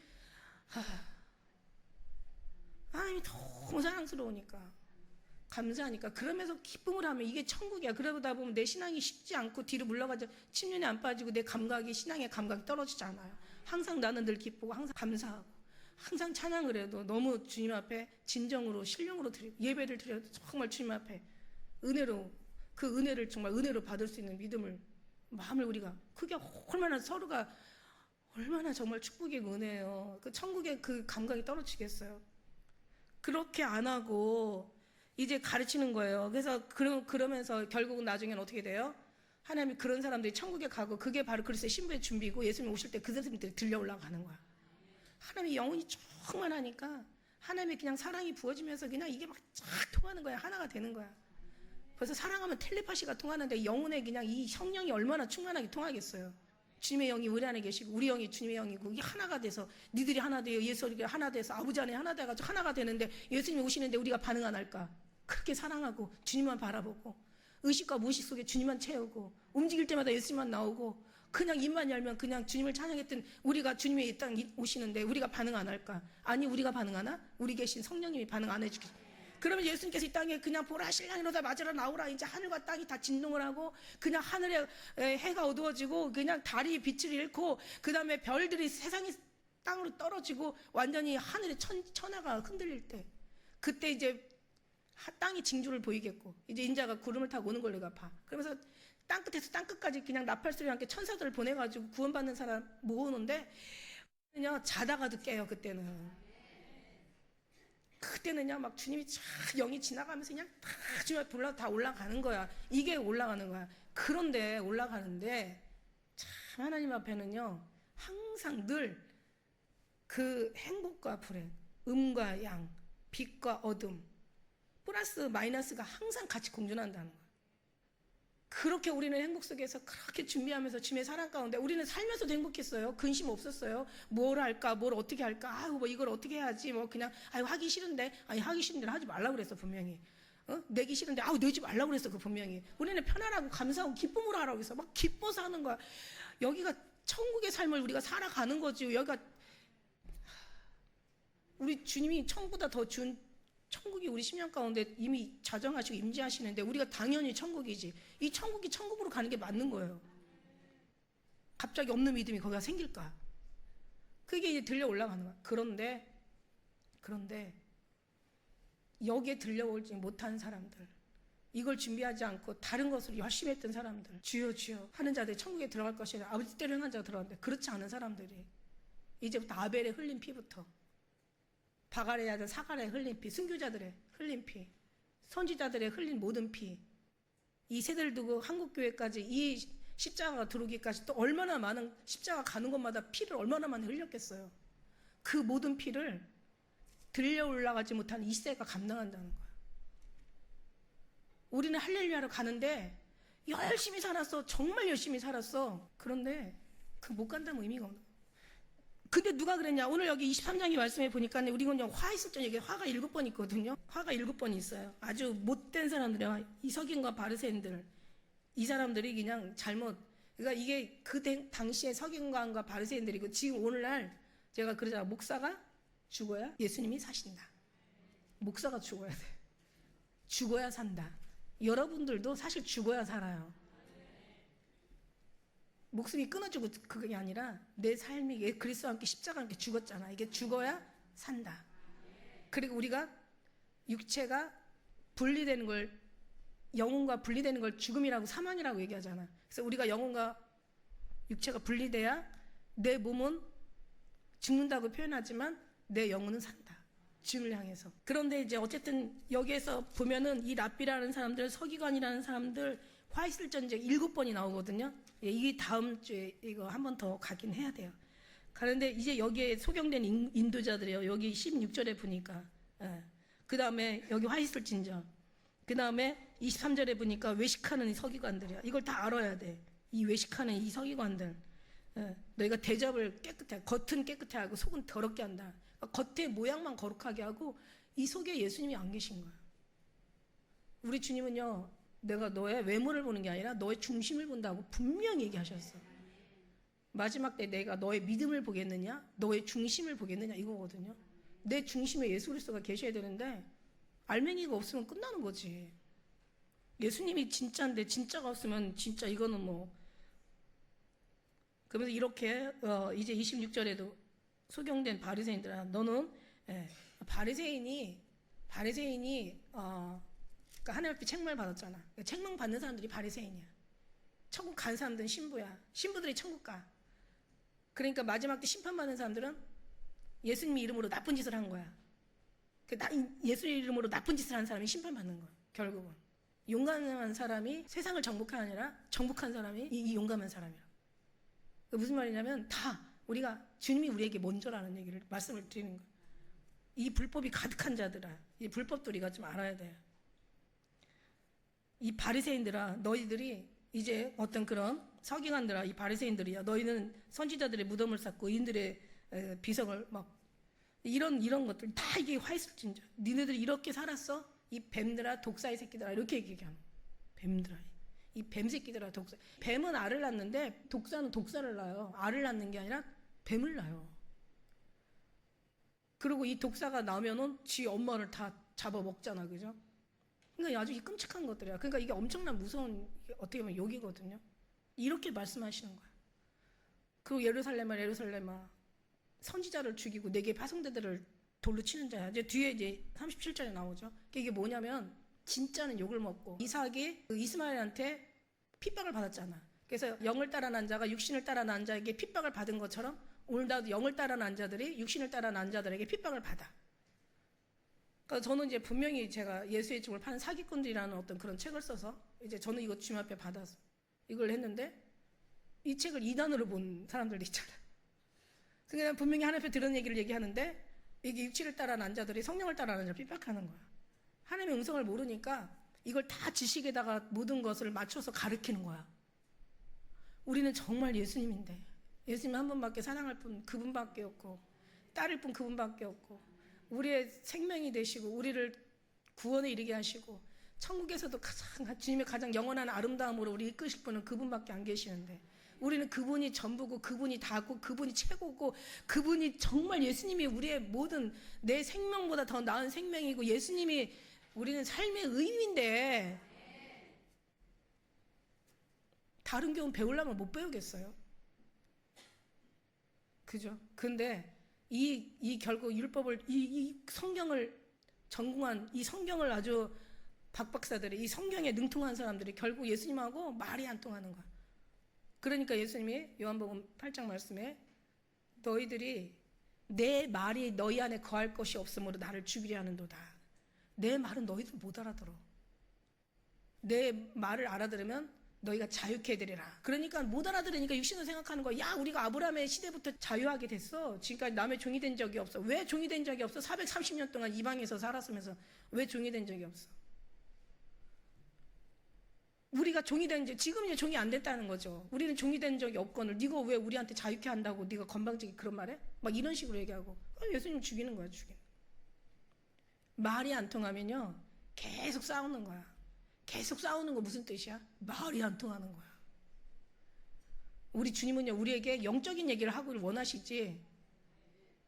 하나님이 너무 사랑스러우니까, 감사하니까, 그러면서 기쁨을 하면 이게 천국이야. 그러다 보면 내 신앙이 식지 않고 뒤로 물러가죠. 침륜이 안 빠지고 내 감각이, 신앙의 감각이 떨어지지 않아요. 항상 나는 늘 기쁘고 항상 감사하고 항상 찬양을 해도 너무 주님 앞에 진정으로 신령으로 드리고, 예배를 드려도 정말 주님 앞에 은혜로, 그 은혜를 정말 은혜로 받을 수 있는 믿음을, 마음을 우리가, 그게 얼마나 서로가 얼마나 정말 축복의 은혜예요. 그 천국의 그 감각이 떨어지겠어요. 그렇게 안 하고 이제 가르치는 거예요. 그래서 그러면서 결국은 나중에는 어떻게 돼요? 하나님이 그런 사람들이 천국에 가고, 그게 바로 그리스도의 신부의 준비고, 예수님 오실 때 그 사람들이 들려 올라가는 거야. 하나님이 영혼이 충만하니까 하나님의 그냥 사랑이 부어지면서 그냥 이게 막 쫙 통하는 거야. 하나가 되는 거야. 그래서 사랑하면 텔레파시가 통하는데, 영혼에 그냥 이 성령이 얼마나 충만하게 통하겠어요. 주님의 영이 우리 안에 계시고 우리 영이 주님의 영이고, 이게 하나가 돼서 니들이 하나 돼요. 예수가 하나 돼서 아버지 안에 하나 돼가지고 하나가 되는데, 예수님이 오시는데 우리가 반응 안 할까? 그렇게 사랑하고 주님만 바라보고 의식과 무의식 속에 주님만 채우고, 움직일 때마다 예수님만 나오고, 그냥 입만 열면 그냥 주님을 찬양했던 우리가 주님의 이 땅 오시는데 우리가 반응 안 할까? 아니, 우리가 반응하나? 우리 계신 성령님이 반응 안 해주겠어. 그러면 예수님께서 이 땅에 그냥 보라 신랑이로다 맞으러 나오라, 이제 하늘과 땅이 다 진동을 하고, 그냥 하늘에 해가 어두워지고, 그냥 달이 빛을 잃고, 그 다음에 별들이 세상이 땅으로 떨어지고, 완전히 하늘의 천하가 흔들릴 때, 그때 이제 땅이 징조를 보이겠고, 이제 인자가 구름을 타고 오는 걸 내가 봐. 그러면서 땅끝에서 땅끝까지 그냥 나팔소리와 함께 천사들을 보내가지고 구원받는 사람 모으는데, 그냥 자다가도 깨요. 그때는요, 막 주님이 쫙 영이 지나가면서 그냥 다 주님 앞에 다 올라가는 거야. 이게 올라가는 거야. 그런데 올라가는데 참 하나님 앞에는요, 항상 늘 그 행복과 불행, 음과 양, 빛과 어둠, 플러스 마이너스가 항상 같이 공존한다는 거예요. 그렇게 우리는 행복 속에서 그렇게 준비하면서 주님의 사랑 가운데 우리는 살면서도 행복했어요. 근심 없었어요. 뭘 할까, 뭘 어떻게 할까, 뭐 이걸 어떻게 해야지, 뭐 그냥 하기 싫은데, 하기 싫은데 하지 말라고 그랬어 분명히. 내기 싫은데 내지 말라고 그랬어 그 분명히. 우리는 편안하고 감사하고 기쁨으로 하라고 해서 막 기뻐서 하는 거야. 여기가 천국의 삶을 우리가 살아가는 거지. 여기가 우리 주님이 천국보다 더 준 천국이 우리 심령 가운데 이미 자정하시고 임재하시는데 우리가 당연히 천국이지. 이 천국이 천국으로 가는 게 맞는 거예요. 갑자기 없는 믿음이 거기가 생길까? 그게 이제 들려 올라가는 거야. 그런데 여기에 들려오지 못한 사람들, 이걸 준비하지 않고 다른 것으로 열심히 했던 사람들, 주여 주여 하는 자들이 천국에 들어갈 것이라 아버지 뜻대로 행한 자가 들어갔는데 그렇지 않은 사람들이 이제부터 아벨의 흘린 피부터 바갈의 아들 사갈의 흘린 피, 순교자들의 흘린 피, 선지자들의 흘린 모든 피, 이 세대를 두고 한국교회까지 이 십자가가 들어오기까지 또 얼마나 많은 십자가 가는 곳마다 피를 얼마나 많이 흘렸겠어요. 그 모든 피를 들려 올라가지 못한 이 세대가 감당한다는 거예요. 우리는 할렐루야로 가는데 열심히 살았어. 정말 열심히 살았어. 그런데 그 못 간다면 의미가 없는 거예요. 근데 누가 그랬냐? 오늘 여기 23장의 말씀에 보니까 우리 그냥 화 있을 때 이게 화가 7번 있거든요. 화가 7번 있어요. 아주 못된 사람들이야. 이 서기관과 바리새인들, 이 사람들이 그냥 잘못. 그러니까 이게 그 당시에 서기관과 바리새인들이고 지금 오늘날 제가 그러잖아. 목사가 죽어야 예수님이 사신다. 목사가 죽어야 돼. 죽어야 산다. 여러분들도 사실 죽어야 살아요. 목숨이 끊어지고 그게 아니라 내 삶이 그리스도와 함께 십자가와 함께 죽었잖아. 이게 죽어야 산다. 그리고 우리가 육체가 분리되는 걸, 영혼과 분리되는 걸 죽음이라고 사망이라고 얘기하잖아. 그래서 우리가 영혼과 육체가 분리돼야 내 몸은 죽는다고 표현하지만 내 영혼은 산다. 주를 향해서. 그런데 이제 어쨌든 여기에서 보면은 이 랍비라는 사람들, 서기관이라는 사람들 화 있을 전쟁 7번이 나오거든요. 이게 다음 주에 이거 한 번 더 가긴 해야 돼요. 그런데 이제 여기에 소경된 인도자들이요. 여기 16절에 보니까. 그 다음에 여기 화 있을 진정. 그 다음에 23절에 보니까 외식하는 이 서기관들이야. 이걸 다 알아야 돼. 이 외식하는 이 서기관들. 너희가 대접을 깨끗해, 겉은 깨끗해 하고 속은 더럽게 한다. 그러니까 겉의 모양만 거룩하게 하고 이 속에 예수님이 안 계신 거야. 우리 주님은요, 내가 너의 외모를 보는 게 아니라 너의 중심을 본다고 분명히 얘기하셨어. 마지막 때 내가 너의 믿음을 보겠느냐, 너의 중심을 보겠느냐 이거거든요. 내 중심에 예수 그리스도가 계셔야 되는데 알맹이가 없으면 끝나는 거지. 예수님이 진짜인데 진짜가 없으면 진짜 이거는 뭐. 그러면서 이렇게 이제 26절에도 소경된 바리새인들아, 너는 바리새인이 그러니까 하나님 앞에 책망을 받았잖아. 그러니까 책망 받는 사람들이 바리새인이야. 천국 간 사람들은 신부야. 신부들이 천국 가. 그러니까 마지막 때 심판받는 사람들은 예수님 이름으로 나쁜 짓을 한 거야. 예수님 이름으로 나쁜 짓을 한 사람이 심판받는 거야. 결국은 용감한 사람이 세상을 정복한 아니라 정복한 사람이 이 용감한 사람이야. 무슨 말이냐면 다 우리가 주님이 우리에게 먼저라는 얘기를 말씀을 드리는 거야. 이 불법이 가득한 자들아, 이 불법도 우리가 좀 알아야 돼. 이 바리새인들아, 너희들이 이제 어떤 그런 서기관들아, 이 바리새인들이야, 너희는 선지자들의 무덤을 쌓고 인들의 비석을 막 이런 것들 다 이게 화 있을진저. 니네들이 이렇게 살았어? 이 뱀들아, 독사의 새끼들아, 이렇게 얘기하는. 뱀들아, 이 뱀 새끼들아, 독사. 뱀은 알을 낳는데 독사는 독사를 낳아요. 알을 낳는 게 아니라 뱀을 낳아요. 그리고 이 독사가 나오면은 지 엄마를 다 잡아 먹잖아, 그죠? 그러니까 아주 끔찍한 것들이야. 그러니까 이게 엄청난 무서운, 어떻게 보면 욕이거든요. 이렇게 말씀하시는 거야. 그리고 예루살렘아, 선지자를 죽이고 네 개의 파송대들을 돌로 치는 자야. 이제 뒤에 이제 37절에 나오죠. 이게 뭐냐면 진짜는 욕을 먹고 이삭이 그 이스마엘한테 핍박을 받았잖아. 그래서 영을 따라 난 자가 육신을 따라 난 자에게 핍박을 받은 것처럼 오늘도 영을 따라 난 자들이 육신을 따라 난 자들에게 핍박을 받아. 그러니까 저는 이제 분명히 제가 예수의 죽음을 파는 사기꾼들이라는 어떤 그런 책을 써서 이제 저는 이거 주님 앞에 받아서 이걸 했는데 이 책을 이단으로 본 사람들도 있잖아. 그냥 분명히 하나님 앞에 들은 얘기를 얘기하는데 이게 육체를 따라하는 자들이 성령을 따라하는 자를 핍박하는 거야. 하나님의 음성을 모르니까 이걸 다 지식에다가 모든 것을 맞춰서 가르치는 거야. 우리는 정말 예수님인데 예수님 한 분밖에 사랑할 분 그분밖에 없고 따를 분 그분밖에 없고 우리의 생명이 되시고 우리를 구원에 이르게 하시고 천국에서도 주님의 가장 영원한 아름다움으로 우리 이끄실 분은 그분밖에 안 계시는데 우리는 그분이 전부고 그분이 다고 그분이 최고고 그분이 정말 예수님이 우리의 모든 내 생명보다 더 나은 생명이고 예수님이 우리는 삶의 의미인데 다른 교훈 배우려면 못 배우겠어요? 그죠? 근데 이 결국 율법을 이 성경을 전공한 이 성경을 아주 박박사들이 이 성경에 능통한 사람들이 결국 예수님하고 말이 안 통하는 거야. 그러니까 예수님이 요한복음 8장 말씀에 너희들이 내 말이 너희 안에 거할 것이 없으므로 나를 죽이려 하는도다. 내 말은 너희들 못 알아들어. 내 말을 알아들으면 너희가 자유케 되리라. 그러니까 못 알아들으니까 육신으로 생각하는 거야. 야, 우리가 아브라함의 시대부터 자유하게 됐어. 지금까지 남의 종이 된 적이 없어. 왜 종이 된 적이 없어? 430년 동안 이방에서 살았으면서 왜 종이 된 적이 없어? 우리가 종이 된 적, 지금 이제 종이 안 됐다는 거죠. 우리는 종이 된 적이 없거늘 네가 왜 우리한테 자유케 한다고 네가 건방지게 그런 말해? 막 이런 식으로 얘기하고 예수님 죽이는 거야, 죽이는. 말이 안 통하면요 계속 싸우는 거야. 계속 싸우는 거 무슨 뜻이야? 말이 안 통하는 거야. 우리 주님은요 우리에게 영적인 얘기를 하기를 원하시지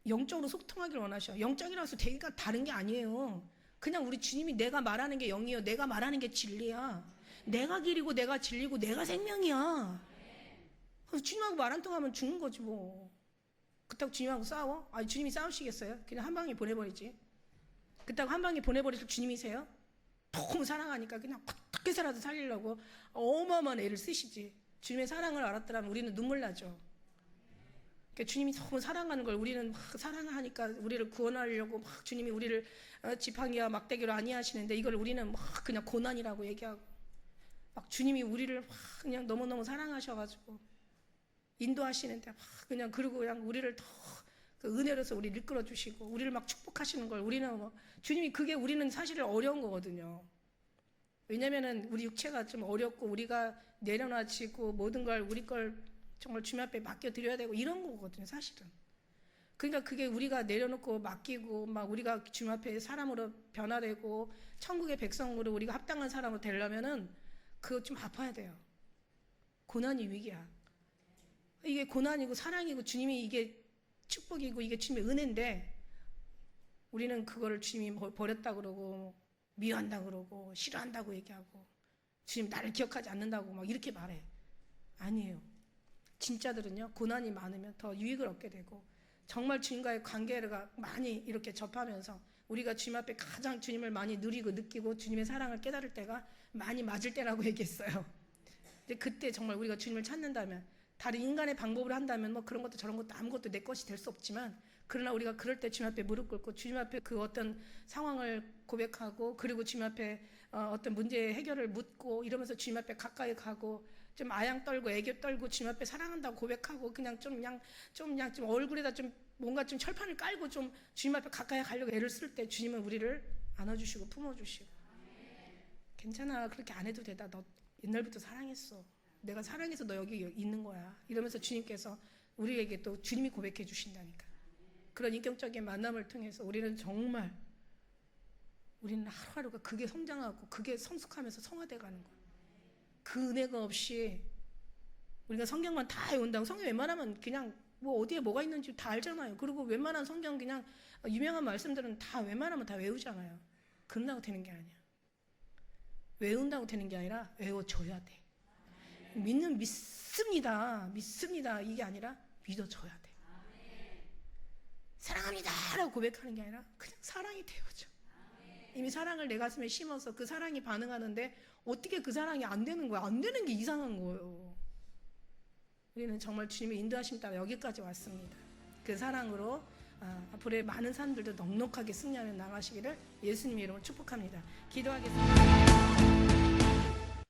영적으로 소통하기를 원하셔. 영적이라고 해서 되게가 다른 게 아니에요. 그냥 우리 주님이 내가 말하는 게 영이요 내가 말하는 게 진리야. 내가 길이고 내가 진리고 내가 생명이야. 그래서 주님하고 말 안 통하면 죽는 거지 뭐. 그렇다고 주님하고 싸워? 아니 주님이 싸우시겠어요? 그냥 한 방에 보내버리지. 그렇다고 한 방에 보내버리실 주님이세요? 너무 사랑하니까 그냥 어떻게 해서라도 살리려고 어마어마한 애를 쓰시지. 주님의 사랑을 알았더라면 우리는 눈물 나죠. 그러니까 주님이 너무 사랑하는 걸 우리는 막 사랑하니까 우리를 구원하려고 막 주님이 우리를 지팡이와 막대기로 아니하시는데 이걸 우리는 막 그냥 고난이라고 얘기하고 막 주님이 우리를 막 그냥 너무너무 사랑하셔가지고 인도하시는데 막 그냥 그러고 그냥 우리를 더 그 은혜로서 우리를 이끌어 주시고 우리를 막 축복하시는 걸 우리는 뭐 주님이 그게 우리는 사실 어려운 거거든요. 왜냐면은 우리 육체가 좀 어렵고 우리가 내려놔지고 모든 걸 우리 걸 정말 주님 앞에 맡겨 드려야 되고 이런 거거든요, 사실은. 그러니까 그게 우리가 내려놓고 맡기고 막 우리가 주님 앞에 사람으로 변화되고 천국의 백성으로 우리가 합당한 사람으로 되려면은 그거 좀 아파야 돼요. 고난이 위기야. 이게 고난이고 사랑이고 주님이 이게 축복이고 이게 주님의 은혜인데 우리는 그거를 주님이 버렸다 그러고 미워한다 그러고 싫어한다고 얘기하고 주님 나를 기억하지 않는다고 막 이렇게 말해. 아니에요. 진짜들은요 고난이 많으면 더 유익을 얻게 되고 정말 주님과의 관계가 많이 이렇게 접하면서 우리가 주님 앞에 가장 주님을 많이 누리고 느끼고 주님의 사랑을 깨달을 때가 많이 맞을 때라고 얘기했어요. 근데 그때 정말 우리가 주님을 찾는다면 다른 인간의 방법을 한다면 뭐 그런 것도 저런 것도 아무것도 내 것이 될 수 없지만 그러나 우리가 그럴 때 주님 앞에 무릎 꿇고 주님 앞에 그 어떤 상황을 고백하고 그리고 주님 앞에 어떤 문제의 해결을 묻고 이러면서 주님 앞에 가까이 가고 좀 아양 떨고 애교 떨고 주님 앞에 사랑한다고 고백하고 그냥 좀 얼굴에다 좀 뭔가 좀 철판을 깔고 좀 주님 앞에 가까이 가려고 애를 쓸 때 주님은 우리를 안아주시고 품어주시고 괜찮아 그렇게 안 해도 되다. 너 옛날부터 사랑했어. 내가 사랑해서 너 여기 있는 거야. 이러면서 주님께서 우리에게 또 주님이 고백해 주신다니까. 그런 인격적인 만남을 통해서 우리는 정말 우리는 하루하루가 그게 성장하고 그게 성숙하면서 성화돼 가는 거야. 그 은혜가 없이 우리가 성경만 다 외운다고 성경 웬만하면 그냥 뭐 어디에 뭐가 있는지 다 알잖아요. 그리고 웬만한 성경 그냥 유명한 말씀들은 다 웬만하면 다 외우잖아요. 그런다고 되는 게 아니야. 외운다고 되는 게 아니라 외워줘야 돼. 믿습니다. 이게 아니라 믿어줘야 돼. 사랑합니다 라고 고백하는 게 아니라 그냥 사랑이 되어져. 이미 사랑을 내 가슴에 심어서 그 사랑이 반응하는데 어떻게 그 사랑이 안 되는 거야. 안 되는 게 이상한 거예요. 우리는 정말 주님의 인도하심 따라 여기까지 왔습니다. 그 사랑으로 앞으로의 많은 사람들도 넉넉하게 승리하며 나가시기를 예수님의 이름으로 축복합니다. 기도하겠습니다.